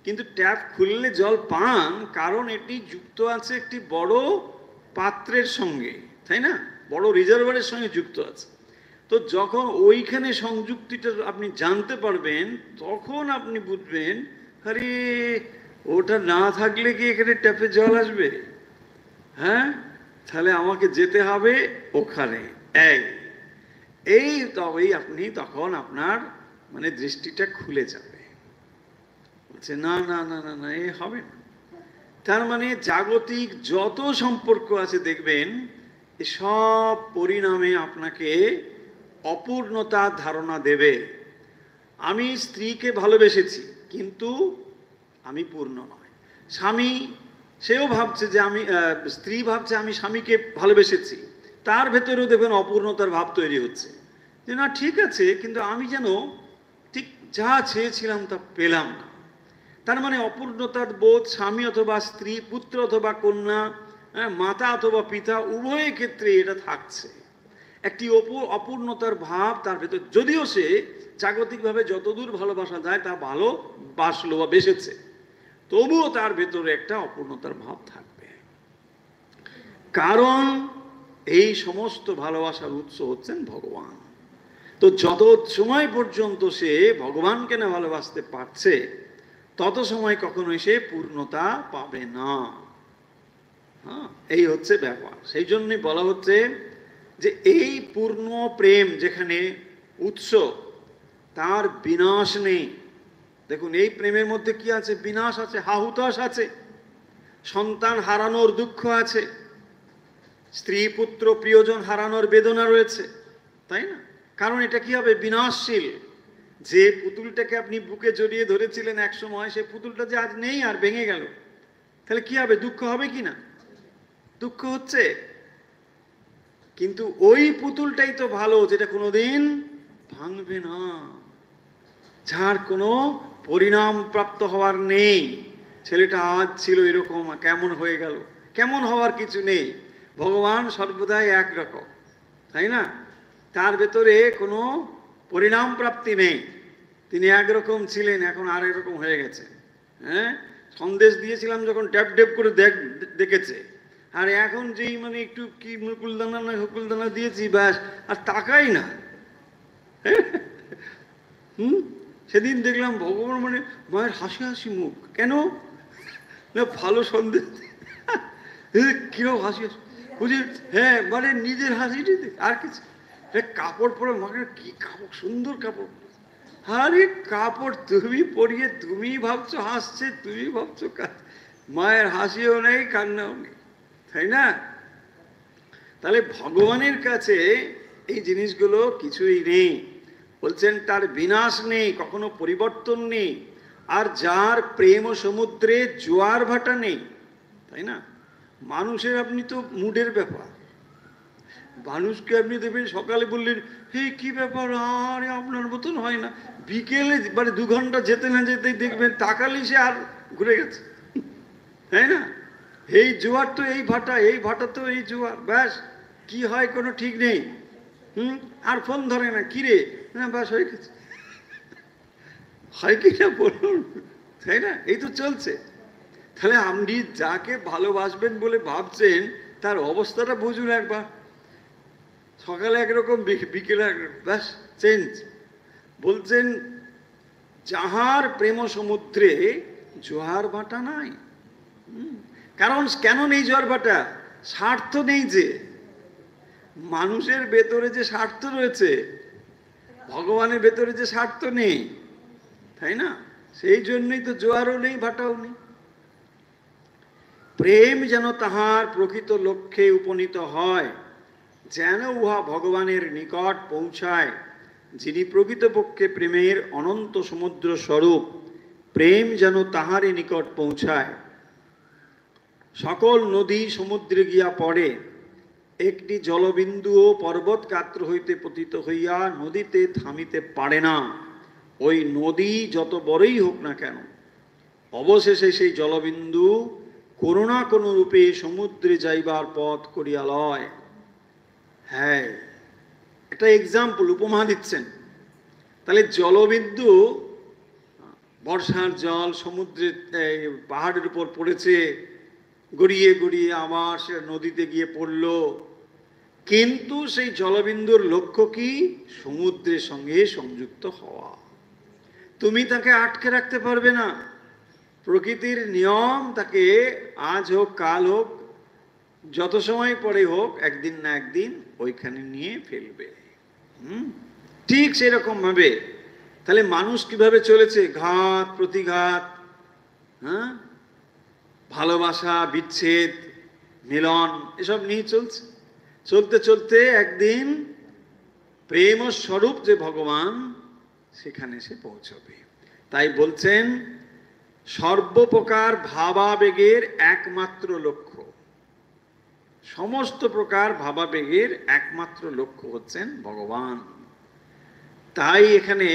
B: কিন্তু ট্যাপ খুললে জল পান কারণ এটি যুক্ত আছে একটি বড় পাত্রের সঙ্গে, তাই না, বড় রিজার্ভারের সঙ্গে যুক্ত আছে। তো যখন ওইখানে সংযুক্তিটা আপনি জানতে পারবেন তখন আপনি বুঝবেন আরে ওটা না থাকলে কি এখানে ট্যাপে জল আসবে? হ্যাঁ, তাহলে আমাকে যেতে হবে ওখানে। এই তবেই আপনি তখন আপনার মানে দৃষ্টিটা খুলে যাবে। বলছে না না না না না, এ হবে না। তার মানে জাগতিক যত সম্পর্ক আছে দেখবেন সব পরিণামে আপনাকে অপূর্ণতার ধারণা দেবে। আমি স্ত্রীকে ভালোবেসেছি কিন্তু আমি পূর্ণ নয়। স্বামী সেও ভাবছে যে আমি, স্ত্রী ভাবছে আমি স্বামীকে ভালোবেসেছি, তার ভেতরেও দেখবেন অপূর্ণতার ভাব তৈরি হচ্ছে যে না ঠিক আছে কিন্তু আমি যেন ঠিক যা চেয়েছিলাম তা পেলাম না। তার মানে অপূর্ণতার বোধ স্বামী অথবা স্ত্রী, পুত্র অথবা কন্যা, মাতা অথবা পিতা উভয় ক্ষেত্রে এটা থাকছে, একটি অপূর্ণতার ভাব তার ভেতর। যদিও সে জাগতিকভাবে যতদূর ভালোবাসা যায় তা ভালোবাসলো বা বেসেছে, তবুও তার ভেতরে একটা অপূর্ণতার ভাব থাকবে, কারণ এই সমস্ত ভালোবাসার উৎস হচ্ছেন ভগবান। তো যত সময় পর্যন্ত সে ভগবানকে না ভালোবাসতে পারছে তত সময় কখনোই সে পূর্ণতা পাবে না। হ্যাঁ, এই হচ্ছে ব্যাপার। সেই জন্যই বলা হচ্ছে যে এই পূর্ণ প্রেম যেখানে উৎস, তার বিনাশ নেই। দেখুন এই প্রেমের মধ্যে কি আছে? বিনাশ আছে, হাহুতাশ আছে, সন্তান হারানোর দুঃখ আছে, স্ত্রী পুত্র প্রিয়জন হারানোর বেদনা রয়েছে, তাই না? কারণ এটা কি হবে? বিনাশশীল। যে পুতুলটাকে আপনি বুকে জড়িয়ে ধরেছিলেন এক সময়, সে পুতুলটা যে আজ নেই আর ভেঙে গেল, তাহলে কি হবে? দুঃখ হবে কি না? দুঃখ হচ্ছে। কিন্তু ওই পুতুলটাই তো ভালো যেটা কোনোদিন ভাঙবে না, যার কোনো পরিণাম প্রাপ্ত হওয়ার নেই। ছেলেটা আজ ছিল এরকম, কেমন হয়ে গেল? কেমন হওয়ার কিছু নেই। ভগবান সর্বদাই একরকম, তাই না? তার ভেতরে কোনো পরিণাম প্রাপ্তি নেই। তিনি একরকম ছিলেন, এখন আর একরকম হয়ে গেছে। হ্যাঁ, সন্দেশ দিয়েছিলাম যখন ড্যাপ ড্যাপ করে দেখেছে, আর এখন যেই মানে একটু কি মুকুলদানা না হুকুলদানা দিয়েছি ব্যাস, আর তাকাই না। সেদিন দেখলাম ভগবান মানে মায়ের হাসি হাসি মুখ, কেন না ভালো সন্দেশ কিরকম হাসি হাসি বুঝি। হ্যাঁ, মানে নিজের হাসিটি আর কিছু। কাপড় পরে মাকে কি কাপড়, সুন্দর কাপড়। আরে কাপড় তুমি পরিয়ে তুমি ভাবছো হাসছে, তুমি ভাবছো মায়ের হাসিও নেই কান্নাও নেই, তাই না? তাহলে ভগবানের কাছে এই জিনিসগুলো কিছুই নেই। বলছেন তার বিনাশ নেই, কখনো পরিবর্তন নেই, আর যার প্রেম ও সমুদ্রে জোয়ার ভাটা নেই, তাই না? মানুষের আপনি তো মুডের ব্যাপার। মানুষকে আপনি দেখবেন সকালে বললেন হে কি ব্যাপার, আরে আপনার মতন হয় না, বিকেলে মানে 2 ঘন্টা যেতে না যেতেই দেখবেন তাকালেই সে আর ঘুরে গেছে, তাই না? এই জোয়ার তো এই ভাটা, এই ভাটা তো এই জোয়ার, ব্যাস কি হয় কোনো ঠিক নেই। আর ফোন ধরে না, কিরে, না ব্যাস হয়ে গেছে, হয় কিনা বলুন, তাই না? এই তো চলছে। তাহলে আপনি যাকে ভালোবাসবেন বলে ভাবছেন তার অবস্থাটা বুঝুন একবার। সকালে একরকম, বিকেলে একরকম, ব্যাস চেঞ্জ। বলছেন যাহার প্রেম সমুদ্রে জোয়ার ভাটা নাই। কারণ কেন নেই জোয়ার ভাটা? স্বার্থ নেই। যে মানুষের ভেতরে যে স্বার্থ রয়েছে, ভগবানের ভেতরে যে স্বার্থ নেই, তাই না? সেই জন্যই তো জোয়ারও নেই, ভাটাও নেই। প্রেম যেন তাহার প্রকৃত লক্ষ্যে উপনীত হয়, যেন উহা ভগবানের নিকট পৌঁছায়, যিনি প্রকৃতপক্ষে প্রেমের অনন্ত সমুদ্র স্বরূপ, প্রেম যেন তাহারই নিকট পৌঁছায়। সকল নদী সমুদ্রে গিয়া পড়ে, একটি জলবিন্দুও পর্বত গাত্র হইতে পতিত হইয়া নদীতে থামিতে পারে না। ওই নদী যত বড়ই হোক না কেন, অবশেষে সেই জলবিন্দু কোনো না কোনো রূপে সমুদ্রে যাইবার পথ করিয়া লয়। হ্যাঁ, একটা এক্সাম্পল, উপমা দিচ্ছেন। তাহলে জলবিন্দু, বর্ষার জল সমুদ্রের পাহাড়ের উপর পড়েছে, গড়িয়ে গড়িয়ে আবার সে নদীতে গিয়ে পড়ল, কিন্তু সেই জলবিন্দুর লক্ষ্য কি? সমুদ্রের সঙ্গে সংযুক্ত হওয়া। তুমি তাকে আটকে রাখতে পারবে না। প্রকৃতির নিয়ম তাকে আজ হোক কাল হোক যত সময় পরে হোক একদিন না একদিন ওইখানে নিয়ে ফেলবে। ঠিক সেরকম ভাবে তাহলে মানুষ কিভাবে চলেছে? ঘাত প্রতিঘাত, হ্যাঁ, ভালোবাসা বিচ্ছেদ মিলন, এসব নিয়ে চলছে। চলতে চলতে একদিন প্রেম স্বরূপ যে ভগবান, সেখানে সে পৌঁছবে। তাই বলছেন সর্বপ্রকার ভাবাবেগের একমাত্র লক্ষ্য, সমস্ত প্রকার ভাবাবেগের একমাত্র লক্ষ্য হচ্ছেন ভগবান। তাই এখানে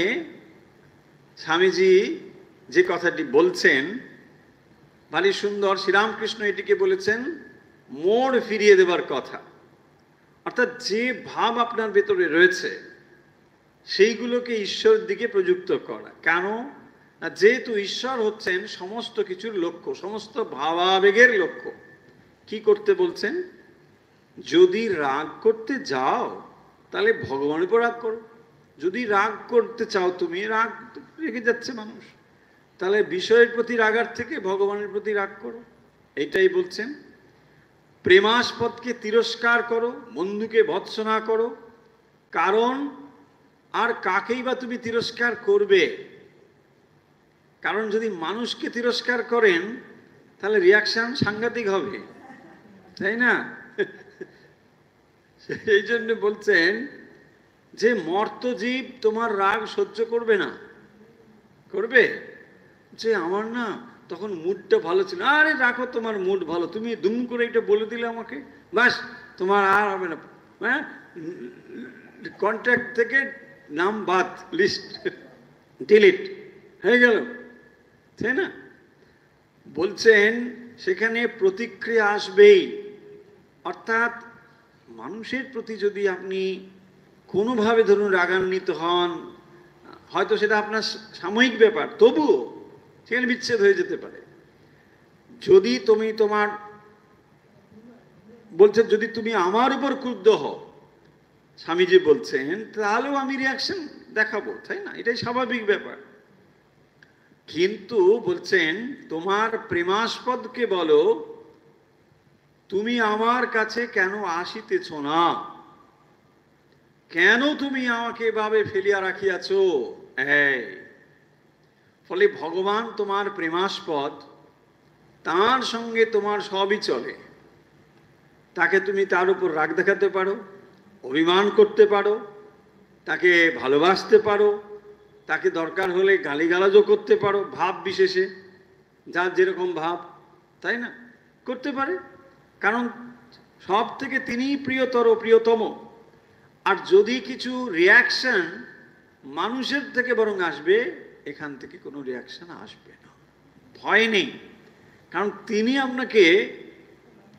B: স্বামীজি যে কথাটি বলছেন ভারী সুন্দর। শ্রীরামকৃষ্ণ এটিকে বলেছেন মোড় ফিরিয়ে দেবার কথা। অর্থাৎ যে ভাব আপনার ভেতরে রয়েছে সেইগুলোকে ঈশ্বরের দিকে প্রযুক্ত করা। কেন না, যেহেতু ঈশ্বর হচ্ছেন সমস্ত কিছুর লক্ষ্য, সমস্ত ভাবাবেগের লক্ষ্য। কি করতে বলছেন? যদি রাগ করতে যাও তাহলে ভগবানের উপর রাগ করো। যদি রাগ করতে চাও তুমি, রাগ রেগে যাচ্ছে মানুষ, তাহলে বিষয়ের প্রতি রাগার থেকে ভগবানের প্রতি রাগ করো। এইটাই বলছেন। প্রেমাস্পদকে তিরস্কার করো, বন্ধুকে ভৎসনা করো। কারণ আর কাকেই বা তুমি তিরস্কার করবে? কারণ যদি মানুষকে তিরস্কার করেন তাহলে রিয়াকশন সাংঘাতিক হবে, তাই না? সেই জন্য বলছেন যে মর্তজীব তোমার রাগ সহ্য করবে না। করবে যে আমার না তখন মুডটা ভালো ছিল, আরে রাখো তোমার মুড ভালো, তুমি দুম করে এটা বলে দিলে আমাকে, বাস তোমার আর হবে না, হ্যাঁ, কন্ট্যাক্ট থেকে নাম বাদ, লিস্ট ডিলিট হয়ে গেল, তাই না? বলছেন সেখানে প্রতিক্রিয়া আসবেই। অর্থাৎ মানুষের প্রতি যদি আপনি কোনোভাবে ধরুন রাগান্বিত হন, হয়তো সেটা আপনার সাময়িক ব্যাপার, তবুও সেখানে বিচ্ছেদ হয়ে যেতে পারে। যদি তুমি তোমার বলছে যদি তুমি আমার উপর ক্রুদ্ধ হও, স্বামীজি বলছেন, তাহলেও আমি রিয়াকশন দেখাবো, তাই না? এটাই স্বাভাবিক ব্যাপার। কিন্তু বলছেন তোমার প্রেমাস্পদকে বলো, তুমি আমার কাছে কেন আসিতেছ না? কেন তুমি আমাকে এভাবে ফেলিয়া রাখিয়াছ? এই ফলে ভগবান তোমার প্রেমাস্পদ, তার সঙ্গে তোমার সবই চলে। তাকে তুমি তার উপর রাগ দেখাতে পারো, অভিমান করতে পারো, তাকে ভালোবাসতে পারো, তাকে দরকার হলে গালিগালাজও করতে পারো, ভাব বিশেষে, যার যেরকম ভাব, তাই না? করতে পারে, কারণ সব থেকে তিনিই প্রিয়তর, প্রিয়তম। আর যদি কিছু রিয়াকশন মানুষের থেকে বরং আসবে, এখান থেকে কোনো রিয়াকশন আসবে না, ভয় নেই। কারণ তিনি আপনাকে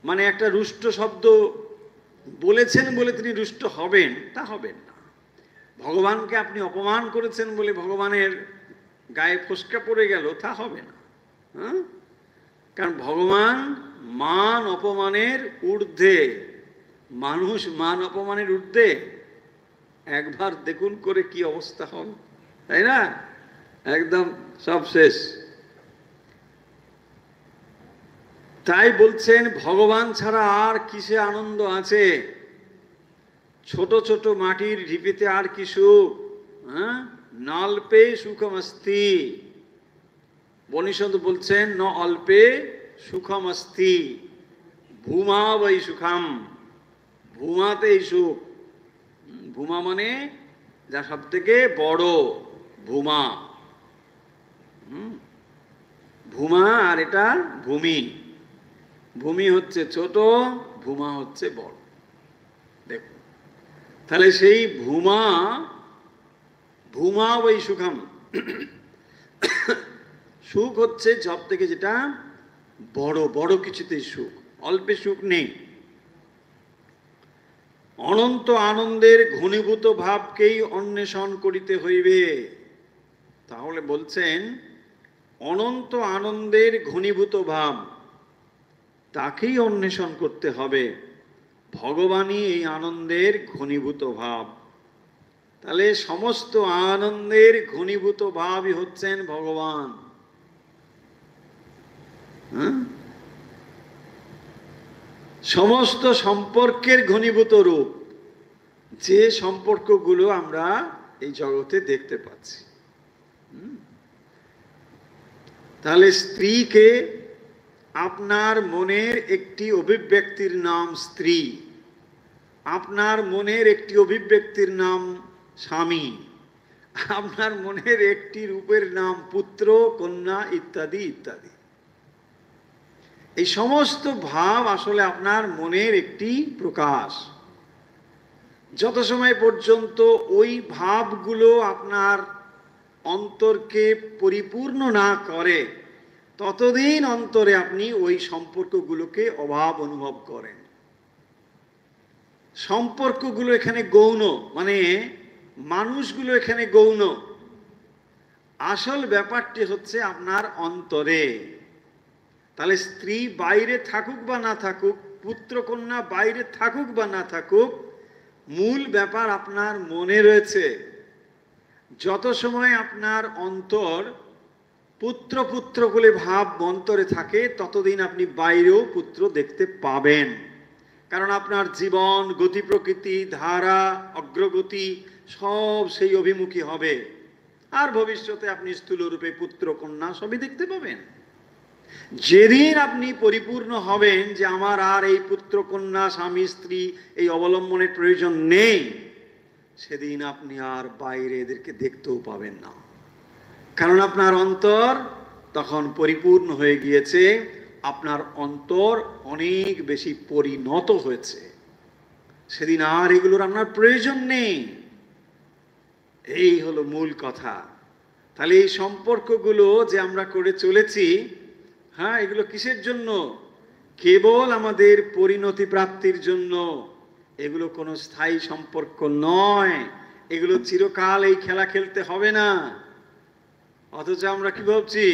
B: মানে একটা রুষ্ট শব্দ বলেছেন বলে তিনি রুষ্ট হবেন, তা হবেন না। ভগবানকে আপনি অপমান করেছেন বলে ভগবানের গায়ে ফোস্কা পড়ে গেল, তা হবে না। হ্যাঁ, কারণ ভগবান মান অপমানের ঊর্ধ্বে, মানুষ মান অপমানের ঊর্ধ্বে। একবার দেখুন করে কি অবস্থা হবে, তাই না? একদম সব শেষ। তাই বলছেন ভগবান ছাড়া আর কিসে আনন্দ আছে? ছোট ছোট মাটির ঢিপিতে আর কি সুখ? হ্যাঁ, নল্পে সুখমস্তি। বনিষদ বলছেন ন অল্পে সুখমস্তি, ভূমা বৈ সুখম। ভূমাতেই সুখ। ভূমা মানে যা সব থেকে বড়, ভূমা। ভূমা আর এটা ভূমি। ভূমি হচ্ছে ছোট, ভূমা হচ্ছে বড়। দেখুন, তাহলে সেই ভূমা, ভূমা ওই সুখম, সুখ হচ্ছে সব থেকে যেটা বড়, বড় কিছুতেই সুখ, অল্পে সুখ নেই। অনন্ত আনন্দের ঘনীভূত ভাবকেই অন্বেষণ করিতে হইবে। তাহলে বলছেন অনন্ত আনন্দের ঘনীভূত ভাব, তাকেই অন্বেষণ করতে হবে। ভগবানই এই আনন্দের ঘনীভূত ভাব। তাহলে সমস্ত আনন্দের ঘনীভূত ভাবই হচ্ছেন ভগবান। সমস্ত সম্পর্কের ঘনীভূত রূপ, যে সম্পর্কগুলো আমরা এই জগতে দেখতে পাচ্ছি। তাহলে স্ত্রীকে আপনার মনের একটি অভিব্যক্তির নাম স্ত্রী, আপনার মনের একটি অভিব্যক্তির নাম স্বামী, আপনার মনের একটি রূপের নাম পুত্র, কন্যা ইত্যাদি ইত্যাদি। এই সমস্ত ভাব আসলে আপনার মনের একটি প্রকাশ। যত সময় পর্যন্ত ওই ভাবগুলো আপনার অন্তরকে পরিপূর্ণ না করে, ততদিন অন্তরে আপনি ওই সম্পর্কগুলোকে অভাব অনুভব করেন। সম্পর্কগুলো এখানে গৌণ, মানে মানুষগুলো এখানে গৌণ। আসল ব্যাপারটি হচ্ছে আপনার অন্তরে। তাহলে স্ত্রী বাইরে থাকুক বা না থাকুক, পুত্র কন্যা বাইরে থাকুক বা না থাকুক, মূল ব্যাপার আপনার মনে রয়েছে। যত সময় আপনার অন্তর পুত্র পুত্র বলে ভাব অন্তরে থাকে, ততদিন আপনি বাইরেও পুত্র দেখতে পাবেন। কারণ আপনার জীবন, গতি প্রকৃতি, ধারা, অগ্রগতি সব সেই অভিমুখী হবে। আর ভবিষ্যতে আপনি স্থূলরূপে পুত্র কন্যা সবই দেখতে পাবেন। যেদিন আপনি পরিপূর্ণ হবেন যে আমার আর এই পুত্র কন্যা স্বামী স্ত্রী এই অবলম্বনের প্রয়োজন নেই, সেদিন আপনি আর বাইরে এদেরকে দেখতেও পাবেন না। কারণ আপনার অন্তর তখন পরিপূর্ণ হয়ে গিয়েছে, আপনার অন্তর অনেক বেশি পরিণত হয়েছে। সেদিন আর এগুলোর আপনার প্রয়োজন নেই। এই হলো মূল কথা। তাহলে এই সম্পর্কগুলো যে আমরা করে চলেছি, হ্যাঁ, এগুলো কিসের জন্য? কেবল আমাদের পরিণতি প্রাপ্তির জন্য। এগুলো কোনো স্থায়ী সম্পর্ক নয়। এগুলো চিরকাল এই খেলা খেলতে হবে না। অথচ আমরা কি ভাবছি,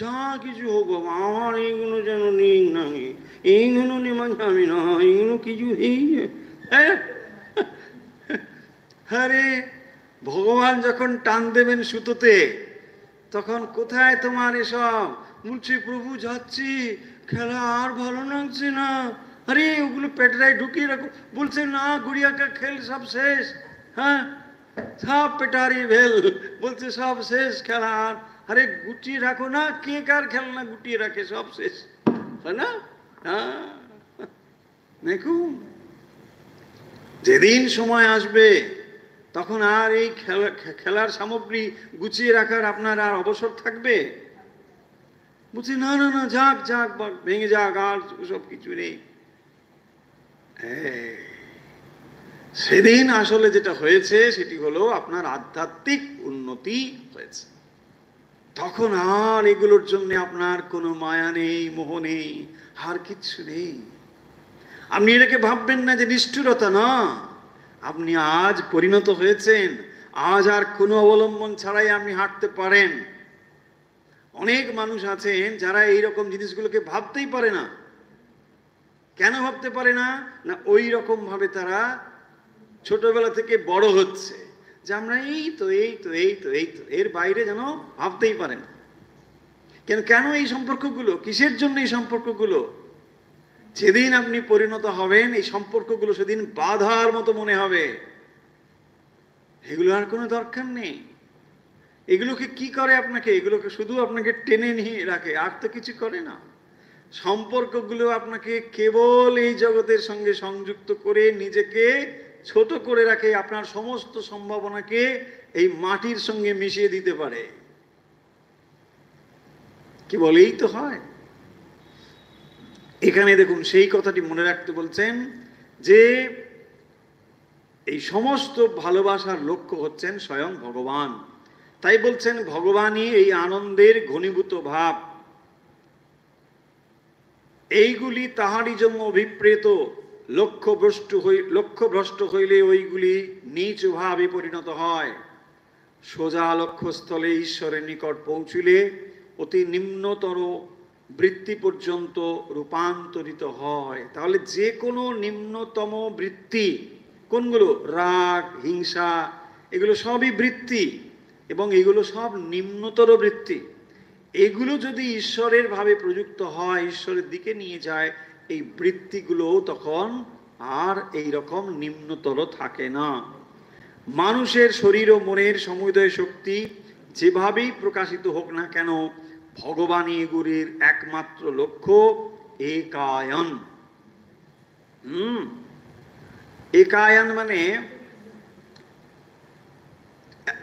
B: যা কিছু হোক বাবা, আমার এইগুলো যেন নেই, না এইগুলো নেমান যাবে না, এইগুলো কিছু এই। আরে ভগবান যখন টান দেবেন সুতোতে, তখন কোথায় তোমার এসব? বলছি প্রভু যাচ্ছি, খেলা আর ভালো লাগছে না। আরে ওগুলো পেটরায় ঢুকিয়ে রাখো। বলছে না, গুড়িয়াকা খেল সব শেষ। হ্যাঁ, সব পেটারি ভেল। বলছে সব শেষ খেলা। আরে গুটিয়ে রাখো না, কে কার খেলনা গুটিয়ে রাখে? সব শেষ, হয় না? হ্যাঁ, দেখুন যেদিন সময় আসবে তখন আর এই খেলার সামগ্রী গুছিয়ে রাখার আপনার আর অবসর থাকবে? বলছি না না না, যাক যাক, ভেঙে যাক, আর সব কিছু নেই। সেদিন আসলে যেটা হয়েছে সেটি হলো আপনার আধ্যাত্মিক উন্নতি হয়েছে। তখন আর এগুলোর জন্য আপনার কোনো মায়া নেই, মোহ নেই, আর কিচ্ছু নেই। আপনি এটাকে ভাববেন না যে নিষ্ঠুরতা, না। আপনি আজ পরিণত হয়েছেন, আজ আর কোনো অবলম্বন ছাড়াই আপনি হাঁটতে পারেন। অনেক মানুষ আছেন যারা এইরকম জিনিসগুলোকে ভাবতেই পারে না। কেন ভাবতে পারে না? না, ওই রকম ভাবে তারা ছোটবেলা থেকে বড় হচ্ছে যে আমরা এই তো এই তো এই তো এই তো, এর বাইরে যেন ভাবতেই পারে না। কেন এই সম্পর্কগুলো, কিসের জন্য এই সম্পর্কগুলো? যেদিন আপনি পরিণত হবেন, এই সম্পর্কগুলো সেদিন বাধার মতো মনে হবে। এগুলো আর কোনো দরকার নেই। এগুলোকে কি করে আপনাকে? এগুলোকে শুধু আপনাকে টেনে নিয়ে রাখে, আর তো কিছু করে না। সম্পর্কগুলো আপনাকে কেবল এই জগতের সঙ্গে সংযুক্ত করে নিজেকে ছোট করে রাখে, আপনার সমস্ত সম্ভাবনাকে এই মাটির সঙ্গে মিশিয়ে দিতে পারে। কি বলেই তো হয়। এখানে দেখুন সেই কথাটি মনে রাখতে বলছেন যে এই সমস্ত ভালোবাসার লক্ষ্য হচ্ছেন স্বয়ং ভগবান। তাই বলছেন ভগবানই এই আনন্দের ঘনীভূত ভাব, এইগুলি তাহারই জন্য অভিপ্রেত। লক্ষ্যভ্রষ্ট হইলে ওইগুলি নীচ ভাবে পরিণত হয়। সোজা লক্ষ্যস্থলে ঈশ্বরের নিকট পৌঁছিলে অতি নিম্নতর বৃত্তি পর্যন্ত রূপান্তরিত হয়। তাহলে যে কোনো নিম্নতম বৃত্তি কোনগুলো? রাগ, হিংসা, এগুলো সবই বৃত্তি এবং এগুলো সব নিম্নতর বৃত্তি। এগুলো যদি ঈশ্বরের ভাবে প্রযুক্ত হয়, ঈশ্বরের দিকে নিয়ে যায়, এই বৃত্তিগুলো তখন আর এই রকম নিম্নতর থাকে না। মানুষের শরীর ও মনের সমুদয় শক্তি যেভাবেই প্রকাশিত হোক না কেন, ভগবানই এগুলির একমাত্র লক্ষ্য। একায়ন। একায়ন মানে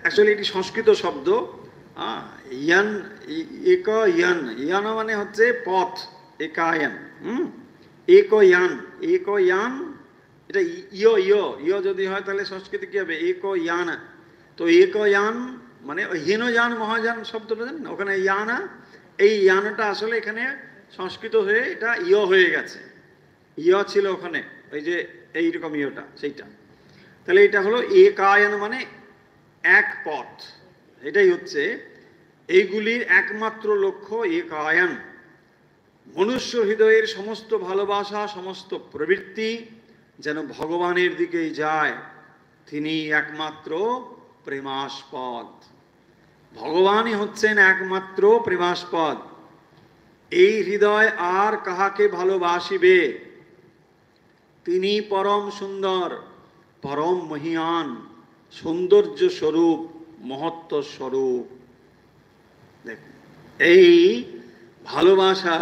B: অ্যাকচুয়ালি এটি সংস্কৃত শব্দ। ইয়ান, এক ইয়ান, ইয়ান মানে হচ্ছে পথ, একায়ন। এক ইয়ান, এক ইয়ান, এটা ইয় ইয় ইয় যদি হয় তাহলে সংস্কৃতে কি হবে? এক ইয়ান। তো এক ইয়ান মানে হীনযান মহাযান শব্দটা জানেন না, ওখানে ইয়ানা, এই ইয়ানটা আসলে এখানে সংস্কৃত হয়ে এটা ইয় হয়ে গেছে। ইয় ছিল ওখানে, ওই যে এইরকম ইয়টা, সেইটা। তাহলে এটা হলো একায়ন মানে এক পথ। এটাই হচ্ছে এইগুলির একমাত্র লক্ষ্য, একায়ন। মনুষ্য হৃদয়ের সমস্ত ভালোবাসা, সমস্ত প্রবৃত্তি যেন ভগবানের দিকেই যায়। তিনি একমাত্র প্রেমাস্পদ। ভগবানই হচ্ছেন একমাত্র প্রেমাস্পদ। এই হৃদয় আর কাহাকে ভালোবাসিবে? তিনি পরম সুন্দর, পরম মহিয়ান, সৌন্দর্য স্বরূপ, মহত্ব স্বরূপ। দেখুন, এই ভালোবাসা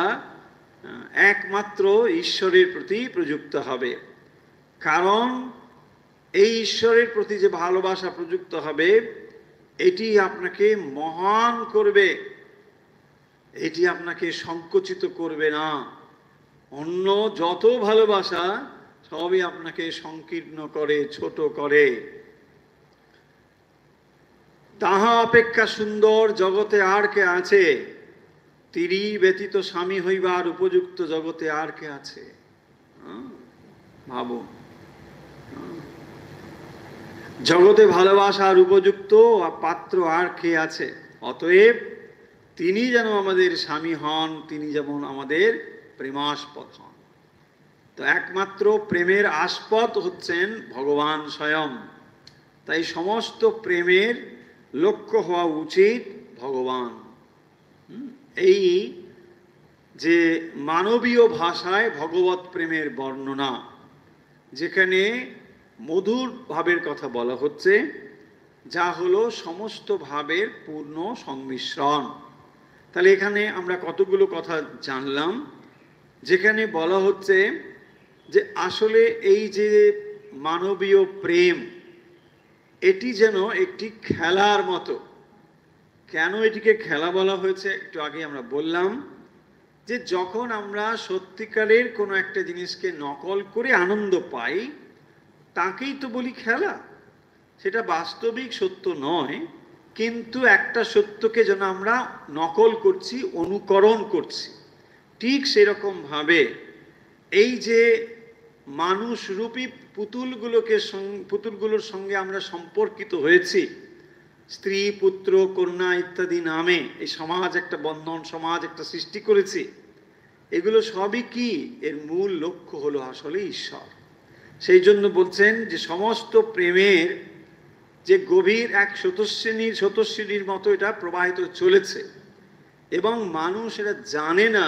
B: একমাত্র ঈশ্বরের প্রতি প্রযুক্ত হবে। কারণ এই ঈশ্বরের প্রতি যে ভালোবাসা প্রযুক্ত হবে, এটি আপনাকে মহান করবে, এটি আপনাকে সংকুচিত করবে না। অন্য যত ভালোবাসা সবই আপনাকে সংকীর্ণ করে, ছোট করে। তাহা অপেক্ষা সুন্দর জগতে আর কে আছে? তিনি ব্যতীত স্বামী হইবার উপযুক্ত জগতে আর কে আছে? ভাবো, জগতে ভালোবাসার উপযুক্ত পাত্র আর কে আছে? অতএব তিনি যেন আমাদের স্বামী হন, তিনি যেমন আমাদের প্রেমাস্পদ হন। তো একমাত্র প্রেমের আস্পদ হচ্ছেন ভগবান স্বয়ং। তাই সমস্ত প্রেমের লক্ষ্য হওয়া উচিত ভগবান। এই যে মানবীয় ভাষায় ভগবত প্রেমের বর্ণনা, যেখানে মধুর ভাবের কথা বলা হচ্ছে, যা হলো সমস্ত ভাবের পূর্ণ সংমিশ্রণ। তাহলে এখানে আমরা কতগুলো কথা জানলাম, যেখানে বলা হচ্ছে যে আসলে এই যে মানবীয় প্রেম, এটি যেন একটি খেলার মতো। কেন এটিকে খেলা বলা হয়েছে একটু আগে আমরা বললাম, যে যখন আমরা সত্যিকারের কোনো একটা জিনিসকে নকল করে আনন্দ পাই, তাকেই তো বলি খেলা। সেটা বাস্তবিক সত্য নয়, কিন্তু একটা সত্যকে যেন আমরা নকল করছি, অনুকরণ করছি। ঠিক সেরকমভাবে এই যে মানুষরূপী পুতুলগুলোর সঙ্গে আমরা সম্পর্কিত হয়েছি, স্ত্রী, পুত্র, কন্যা ইত্যাদি নামে এই সমাজ একটা বন্ধন, সমাজ একটা সৃষ্টি করেছি। এগুলো সবই কি? এর মূল লক্ষ্য হলো আসলে ঈশ্বর। সেই জন্য বলছেন যে সমস্ত প্রেমের যে গভীর এক স্রোতস্বিনীর মতো এটা প্রবাহিত চলেছে, এবং মানুষ এটা জানে না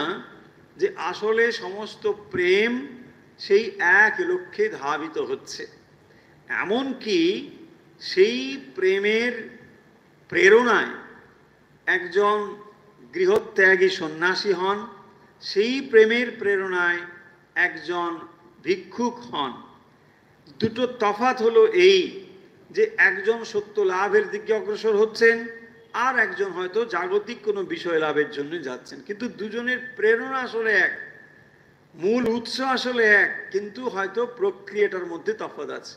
B: যে আসলে সমস্ত প্রেম সেই এক লক্ষ্যে ধাবিত হচ্ছে। এমনকি সেই প্রেমের প্রেরণায় একজন গৃহত্যাগী সন্ন্যাসী হন, সেই প্রেমের প্রেরণায় একজন ভিক্ষুক হন। দুটো তফাৎ হলো এই যে একজন সত্য লাভের দিকে অগ্রসর হচ্ছেন, আর একজন হয়তো জাগতিক কোনো বিষয় লাভের জন্য যাচ্ছেন, কিন্তু দুজনের প্রেরণা আসলে এক, মূল উৎস আসলে এক, কিন্তু হয়তো প্রক্রিয়াটার মধ্যে তফাৎ আছে।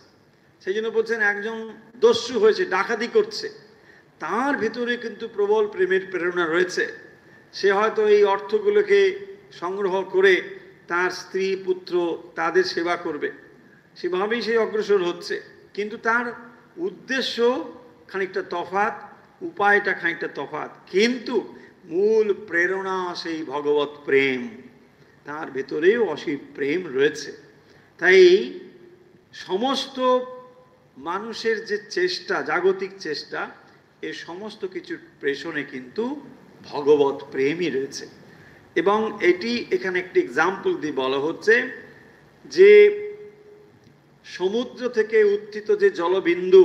B: সেই জন্য বলছেন একজন দস্যু হয়েছে, ডাকাতি করছে, তার ভিতরে কিন্তু প্রবল প্রেমের প্রেরণা রয়েছে। সে হয়তো এই অর্থগুলোকে সংগ্রহ করে তার স্ত্রী পুত্র তাদের সেবা করবে, সেভাবেই সে অগ্রসর হচ্ছে, কিন্তু তার উদ্দেশ্য খানিকটা তফাৎ, উপায়টা খানিকটা তফাৎ, কিন্তু মূল প্রেরণা সেই ভগবত প্রেম, তার ভেতরেও অসীম প্রেম রয়েছে। তাই সমস্ত মানুষের যে চেষ্টা, জাগতিক চেষ্টা, এ সমস্ত কিছুর পেছনে কিন্তু ভগবত প্রেমই রয়েছে। এবং এটি এখানে একটি এক্সাম্পল দিয়ে বলা হচ্ছে যে সমুদ্র থেকে উত্থিত যে জলবিন্দু,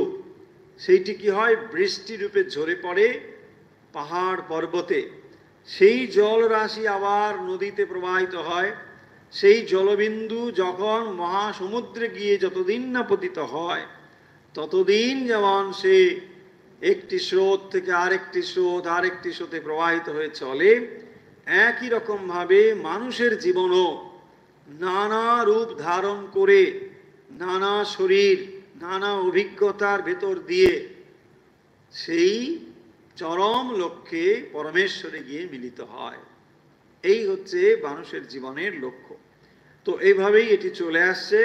B: সেইটি কি হয়, বৃষ্টি রূপে ঝরে পড়ে পাহাড় পর্বতে, সেই জলরাশি আবার নদীতে প্রবাহিত হয়, সেই জলবিন্দু যখন মহাসমুদ্রে গিয়ে যতদিন না পতিত হয় ততদিন যেমন সে একটি স্রোত থেকে আরেকটি স্রোত, আরেকটি স্রোতে প্রবাহিত হয়ে চলে, একই রকমভাবে মানুষের জীবনও নানা রূপ ধারণ করে, নানা শরীর, নানা অভিজ্ঞতার ভেতর দিয়ে সেই চরম লক্ষ্যে পরমেশ্বরে গিয়ে মিলিত হয়। এই হচ্ছে মানুষের জীবনের লক্ষ্য। তো এইভাবেই এটি চলে আসছে।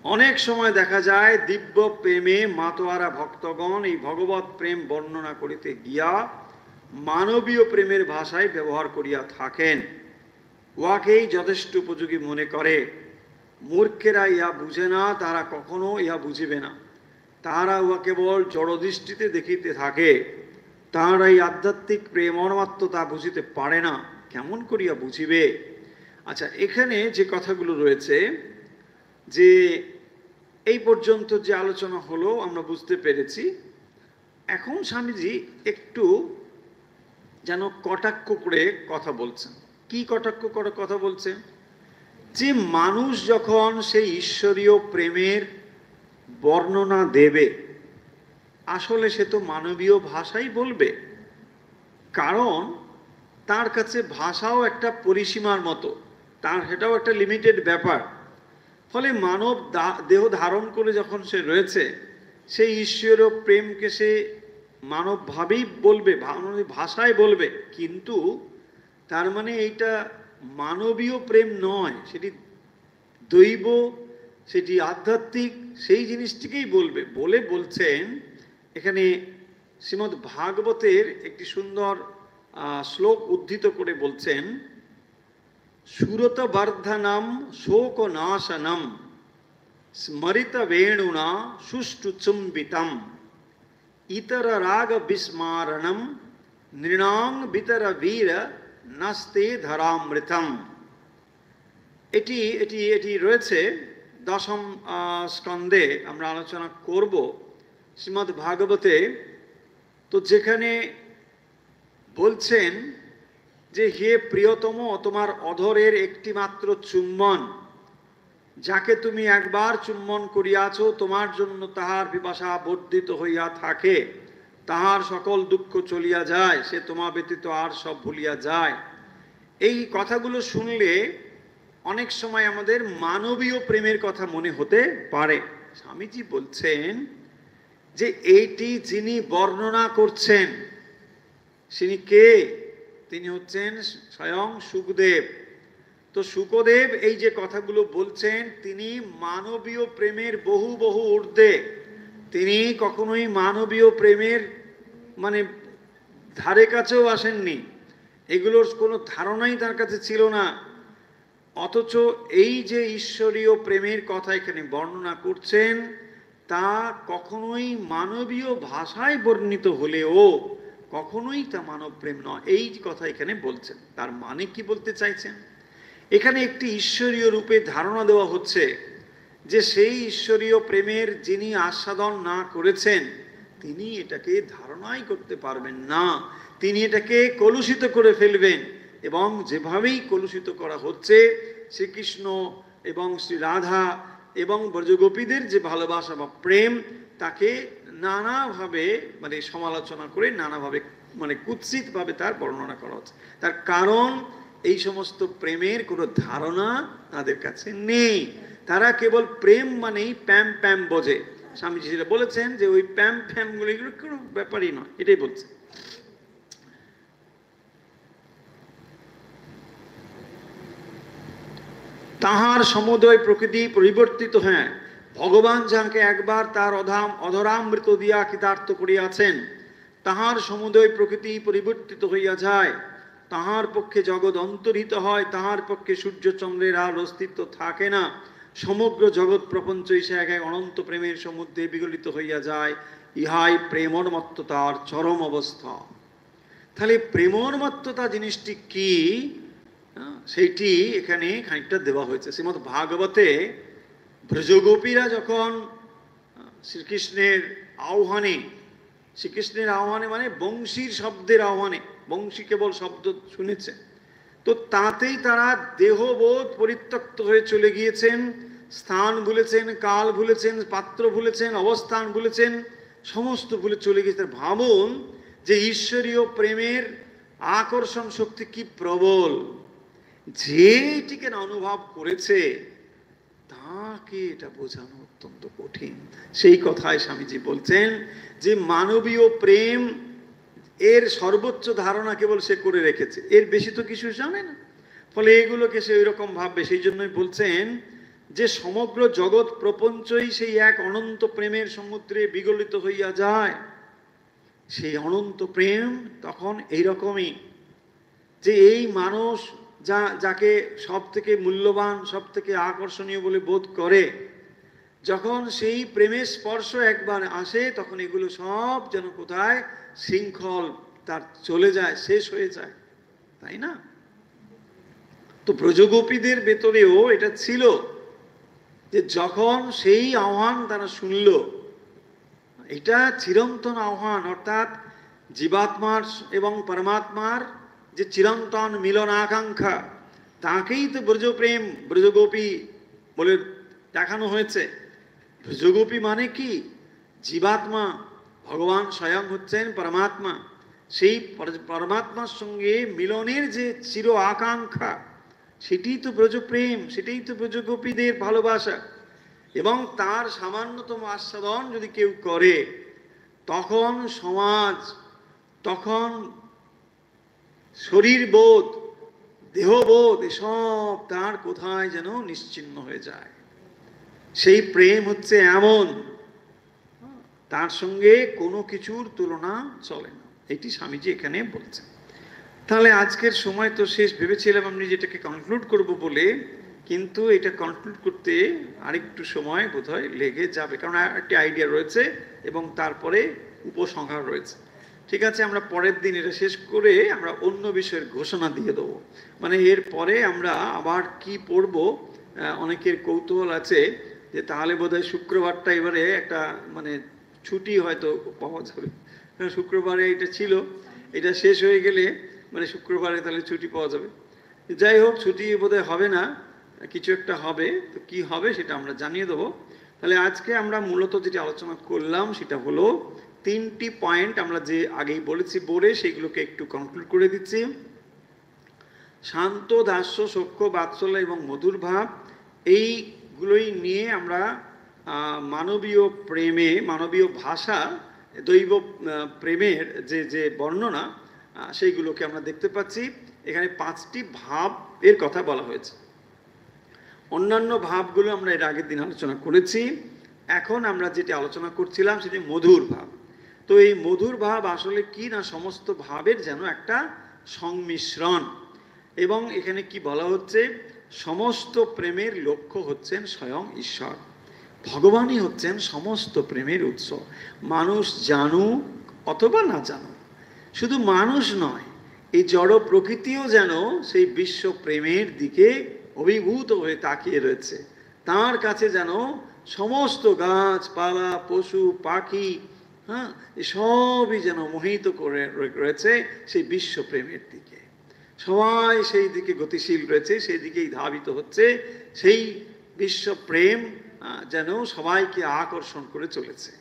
B: অনেক সময় দেখা যায় দিব্য প্রেমে মাতোয়ারা ভক্তগণ এই ভগবত প্রেম বর্ণনা করিতে গিয়া মানবীয় প্রেমের ভাষায় ব্যবহার করিয়া থাকেন, উহাকেই যথেষ্ট উপযোগী মনে করে। মূর্খেরা ইহা বুঝে না, তারা কখনো ইহা বুঝিবে না, তাহারা উহা কেবল জড়দৃষ্টিতে দেখিতে থাকে, তাহারা এই আধ্যাত্মিক প্রেম অনমাত্র তা বুঝিতে পারে না, কেমন করিয়া বুঝিবে। আচ্ছা, এখানে যে কথাগুলো রয়েছে, যে এই পর্যন্ত যে আলোচনা হলো আমরা বুঝতে পেরেছি। এখন স্বামীজি একটু যেন কটাক্ষ করে কথা বলছেন। কি কটাক্ষ করে কথা বলছেন? যে মানুষ যখন সেই ঈশ্বরীয় প্রেমের বর্ণনা দেবে, আসলে সে তো মানবীয় ভাষাই বলবে, কারণ তার কাছে ভাষাও একটা পরিসীমার মতো, তার সেটাও একটা লিমিটেড ব্যাপার। ফলে মানব দেহ ধারণ করে যখন সে রয়েছে, সেই ঈশ্বরীয় প্রেমকে সে মানবভাবেই বলবে, ভাষায় বলবে, কিন্তু তার মানে এইটা মানবীয় প্রেম নয়, সেটি দৈব, সেটি আধ্যাত্মিক, সেই জিনিসটিকেই বলবে। বলে বলছেন এখানে শ্রীমদ্ ভাগবতের একটি সুন্দর শ্লোক উদ্ধৃত করে বলছেন, সুরত বর্ধনম শোক নাশনম স্মরিত বেণুনা সুষ্ঠু চুম্বিতম ইতর রাগ বিস্মারণম নৃণাং বিতর বীর নাস্তে ধরামৃতম। এটি এটি এটি রয়েছে দশম স্কন্ধে, আমরা আলোচনা করব শ্রীমদ্ ভাগবতে। তো যেখানে বলছেন যে হে প্রিয়তম, তোমার অধরের একটি মাত্র চুম্বন, যাকে তুমি একবার চুম্বন করিয়াছ, তোমার জন্য তাহার পিপাসা বর্ধিত হইয়া থাকে, তাহার সকল দুঃখ চলিয়া যায়, সে তোমা ব্যতীত আর সব ভুলিয়া যায়। এই কথাগুলো শুনলে অনেক সময় আমাদের মানবীয় প্রেমের কথা মনে হতে পারে। স্বামীজি বলছেন যে এইটি যিনি বর্ণনা করছেন তিনি কে? তিনি হচ্ছেন স্বয়ং সুখদেব। তো সুখদেব এই যে কথাগুলো বলছেন, তিনি মানবীয় প্রেমের বহু বহু ঊর্ধ্বে, তিনি কখনোই মানবীয় প্রেমের মানে ধারে কাছেও আসেননি, এগুলোর কোনো ধারণাই তার কাছে ছিল না। অথচ এই যে ঈশ্বরীয় প্রেমের কথা এখানে বর্ণনা করছেন, তা কখনোই মানবীয় ভাষায় বর্ণিত হলেও কখনোই তা মানব প্রেম নয়, এই কথা এখানে বলছেন। তার মানে কি বলতে চাইছেন? এখানে একটি ঈশ্বরীয় রূপে ধারণা দেওয়া হচ্ছে যে সেই ঈশ্বরীয় প্রেমের যিনি আস্বাদন না করেছেন, তিনি এটাকে ধারণাই করতে পারবেন না, তিনি এটাকে কলুষিত করে ফেলবেন। এবং যেভাবেই কলুষিত করা হচ্ছে, শ্রীকৃষ্ণ এবং শ্রী রাধা এবং ব্রজগোপীদের যে ভালোবাসা বা প্রেম, তাকে নানাভাবে মানে সমালোচনা করে নানাভাবে মানে কুৎসিতভাবে তার বর্ণনা করা হচ্ছে। তার কারণ এই সমস্ত প্রেমের কোনো ধারণা তাদের কাছে নেই। তারা কেবল প্রেম মানেই প্যাম প্যাম বোঝে। স্বামীজি যেটা বলেছেন যে ওই প্যাম প্যাম গুলো কোনো ব্যাপারই নয়, এটাই বলছে। তাহার সমুদয় প্রকৃতি পরিবর্তিত, হ্যাঁ, ভগবান যাহাকে একবার তার অধরামৃত দিয়া কৃতার্থ করিয়াছেন, তাহার সমুদয় প্রকৃতি পরিবর্তিত হইয়া যায়, তাহার পক্ষে জগৎ অন্তর্হিত হয়, তাহার পক্ষে সূর্য চন্দ্রের আর অস্তিত্ব থাকে না, সমগ্র জগৎ প্রপঞ্চ সে এক এক অনন্ত প্রেমের সমুদ্রে বিগলিত হইয়া যায়, ইহাই প্রেমোন্মত্ততার চরম অবস্থা। তাহলে প্রেমোন্মত্ততা জিনিসটি কি সেইটি এখানে খানিকটা দেওয়া হয়েছে। শ্রীমদ্ ভাগবতে ব্রজগোপীরা যখন শ্রীকৃষ্ণের আহ্বানে মানে বংশীর শব্দের আহ্বানে, বংশী কেবল শব্দ শুনেছে, তো তাতেই তারা দেহবোধ পরিত্যক্ত হয়ে চলে গিয়েছেন, স্থান ভুলেছেন, কাল ভুলেছেন, পাত্র ভুলেছেন, অবস্থান ভুলেছেন, সমস্ত ভুলে চলে গিয়েছেন। ভাবুন যে ঈশ্বরীয় প্রেমের আকর্ষণ শক্তি কি প্রবল, যে এটিকে অনুভব করেছে তাকে এটা বোঝানো অত্যন্ত কঠিন। সেই কথায় স্বামীজি বলছেন যে মানবীয় প্রেম এর সর্বোচ্চ ধারণা কেবল সে করে রেখেছে, এর বেশি তো কিছু জানে না, ফলে এগুলোকে সে ওই রকম ভাববে। সেই জন্যই বলছেন যে সমগ্র জগৎ প্রপঞ্চই সেই এক অনন্ত প্রেমের সমুদ্রে বিগলিত হইয়া যায়। সেই অনন্ত প্রেম তখন এইরকমই যে এই মানুষ যাকে সব থেকে মূল্যবান, সব থেকে আকর্ষণীয় বলে বোধ করে, যখন সেই প্রেমের স্পর্শ একবার আসে তখন এগুলো সব যেন কোথায় শৃঙ্খল তার চলে যায়, শেষ হয়ে যায়, তাই না? তো ব্রজগোপীদের ভেতরেও এটা ছিল যে যখন সেই আহ্বান তারা শুনল, এটা চিরন্তন আহ্বান, অর্থাৎ জীবাত্মার এবং পরমাত্মার যে চিরন্তন মিলন আকাঙ্ক্ষা, তাকেই তো ব্রজপ্রেম ব্রজগোপী বলে দেখানো হয়েছে। ব্রজগোপী মানে কি? জীবাত্মা, ভগবান স্বয়ং হচ্ছেন পরমাত্মা, সেই পরমাত্মার সঙ্গে মিলনের যে চির আকাঙ্ক্ষা, সেটাই তো ব্রজপ্রেম, সেটাই তো ব্রজগোপীদের ভালোবাসা। এবং তার সামান্যতম আস্বাদন যদি কেউ করে, তখন সমাজ, তখন শরীরবোধ, দেহবোধ এসব তার কোথায় যেন নিশ্চিহ্ন হয়ে যায়। সেই প্রেম হচ্ছে এমন, তার সঙ্গে কোনো কিছুর তুলনা চলে না। এটি স্বামীজি এখানে বলছেন। তাহলে আজকের সময় তো শেষ, ভেবেছিলাম আমি যেটাকে কনক্লুড করব বলে, কিন্তু এটা কনক্লুড করতে আরেকটু সময় বোধহয় লেগে যাবে, কারণ একটি আইডিয়া রয়েছে এবং তারপরে উপসংহার রয়েছে। ঠিক আছে, আমরা পরের দিন এটা শেষ করে আমরা অন্য বিষয়ের ঘোষণা দিয়ে দেবো। মানে এর পরে আমরা আবার কি পড়ব, অনেকের কৌতূহল আছে যে তাহলে বোধহয় শুক্রবারটা এবারে একটা মানে ছুটি হয়তো পাওয়া যাবে। শুক্রবারে এটা ছিল, এটা শেষ হয়ে গেলে মানে শুক্রবারে তাহলে ছুটি পাওয়া যাবে। যাই হোক, ছুটি বোধহয় হবে না, কিছু একটা হবে, তো কি হবে সেটা আমরা জানিয়ে দেবো। তাহলে আজকে আমরা মূলত যেটা আলোচনা করলাম সেটা হলো 3টি পয়েন্ট, আমরা যে আগেই বলেছি বোর্ডে, সেগুলোকে একটু কনক্লুড করে দিচ্ছি। শান্ত, দাস্য, সখ্য, বাৎসল্য এবং মধুর ভাব, এইগুলোই নিয়ে আমরা মানবীয় প্রেমে, মানবীয় ভাষা, দৈব প্রেমের যে বর্ণনা, সেইগুলোকে আমরা দেখতে পাচ্ছি। এখানে 5টি ভাব এর কথা বলা হয়েছে। অন্যান্য ভাবগুলো আমরা এর আগের দিন আলোচনা করেছি। এখন আমরা যেটি আলোচনা করছিলাম সেটি মধুর ভাব। তো এই মধুর ভাব আসলে কি না, সমস্ত ভাবের যেন একটা সংমিশ্রণ। এবং এখানে কি বলা হচ্ছে, সমস্ত প্রেমের লক্ষ্য হচ্ছেন স্বয়ং ঈশ্বর, ভগবানই হচ্ছেন সমস্ত প্রেমের উৎস। মানুষ জানুক অথবা না জানুক, শুধু মানুষ নয়, এই জড় প্রকৃতিও যেন সেই বিশ্ব প্রেমের দিকে অভিভূত হয়ে তাকিয়ে রয়েছে। তার কাছে যেন সমস্ত গাছপালা, পশু পাখি, সবই যেন মোহিত করে রয়েছে সেই বিশ্ব প্রেমের দিকে। সবাই সেই দিকে গতিশীল রয়েছে, সেই দিকেই ধাবিত হচ্ছে। সেই বিশ্ব প্রেম যেন সবাইকে আকর্ষণ করে চলেছে।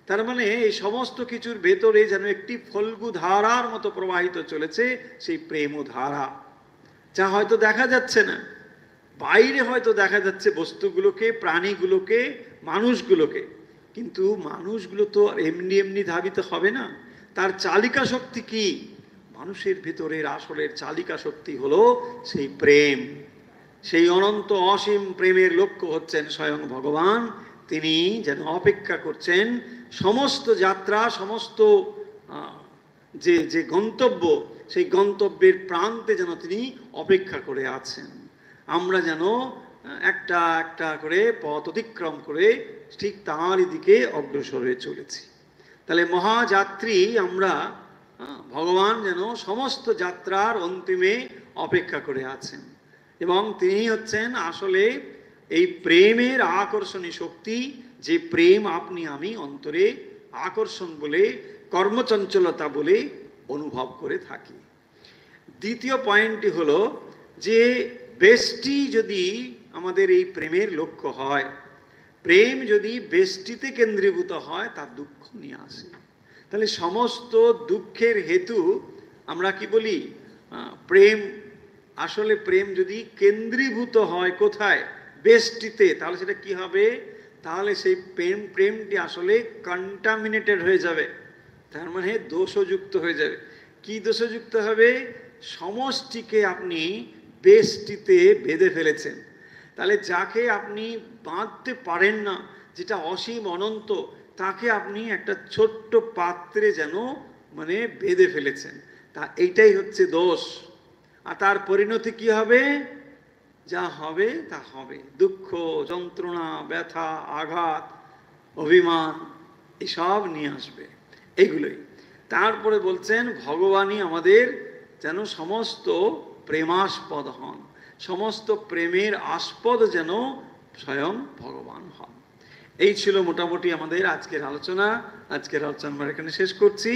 B: তার মানে এই সমস্ত কিছুর ভেতরে যেন একটি ফল্গু ধারার মতো প্রবাহিত চলেছে, সেই প্রেম ধারা, যা হয়তো দেখা যাচ্ছে না। বাইরে হয়তো দেখা যাচ্ছে বস্তুগুলোকে, প্রাণীগুলোকে, মানুষগুলোকে, কিন্তু মানুষগুলো তো আর এমনি এমনি ধাবিত হবে না। তার চালিকা শক্তি কি? মানুষের ভিতরের আসলের চালিকা শক্তি হলো সেই প্রেম। সেই অনন্ত অসীম প্রেমের লক্ষ্য হচ্ছেন স্বয়ং ভগবান। তিনি যেন অপেক্ষা করছেন সমস্ত যাত্রা, সমস্ত যে যে গন্তব্য, সেই গন্তব্যের প্রান্তে যেন তিনি অপেক্ষা করে আছেন। আমরা যেন একটা একটা করে পথ অতিক্রম করে ঠিক তাঁরই দিকে অগ্রসর হয়ে চলেছি। তাহলে মহাযাত্রী আমরা, ভগবান যেন সমস্ত যাত্রার অন্তিমে অপেক্ষা করে আছেন, এবং তিনি হচ্ছেন আসলে এই প্রেমের আকর্ষণী শক্তি, যে প্রেম আপনি আমি অন্তরে আকর্ষণ বলে, কর্মচঞ্চলতা বলে অনুভব করে থাকি। দ্বিতীয় পয়েন্টটি হলো যে বেষ্টি যদি আমাদের এই প্রেমের লক্ষ্য হয়, প্রেম যদি বেষ্টিতে কেন্দ্রীভূত হয়, তার দুঃখ নিয়ে আসে। তাহলে সমস্ত দুঃখের হেতু আমরা কি বলি? প্রেম। আসলে প্রেম যদি কেন্দ্রীভূত হয় কোথায়? বেষ্টিতে, তাহলে সেটা কি হবে? তাহলে সেই প্রেমটি আসলে কন্টামিনেটেড হয়ে যাবে, তার মানে দোষযুক্ত হয়ে যাবে। কি দোষযুক্ত হবে? সমষ্টিকে আপনি বেষ্টিতে বেঁধে ফেলেছেন। তাহলে যাকে আপনি বাঁধতে পারেন না, যেটা অসীম অনন্ত, তাকে আপনি একটা ছোট্ট পাত্রে যেন মানে বেঁধে ফেলেছেন। তা এইটাই হচ্ছে দোষ। আর তার পরিণতি কি হবে? যা হবে তা হবে, দুঃখ, যন্ত্রণা, ব্যথা, আঘাত, অভিমান, এসব নিয়ে আসবে, এগুলোই। তারপরে বলছেন ভগবানই আমাদের যেন সমস্ত প্রেমাস্পদ হন, সমস্ত প্রেমের আস্পদ যেন স্বয়ং ভগবান হন। এই ছিল মোটামুটি আমাদের আজকের আলোচনা। আজকের আলোচনা আমরা এখানে শেষ করছি।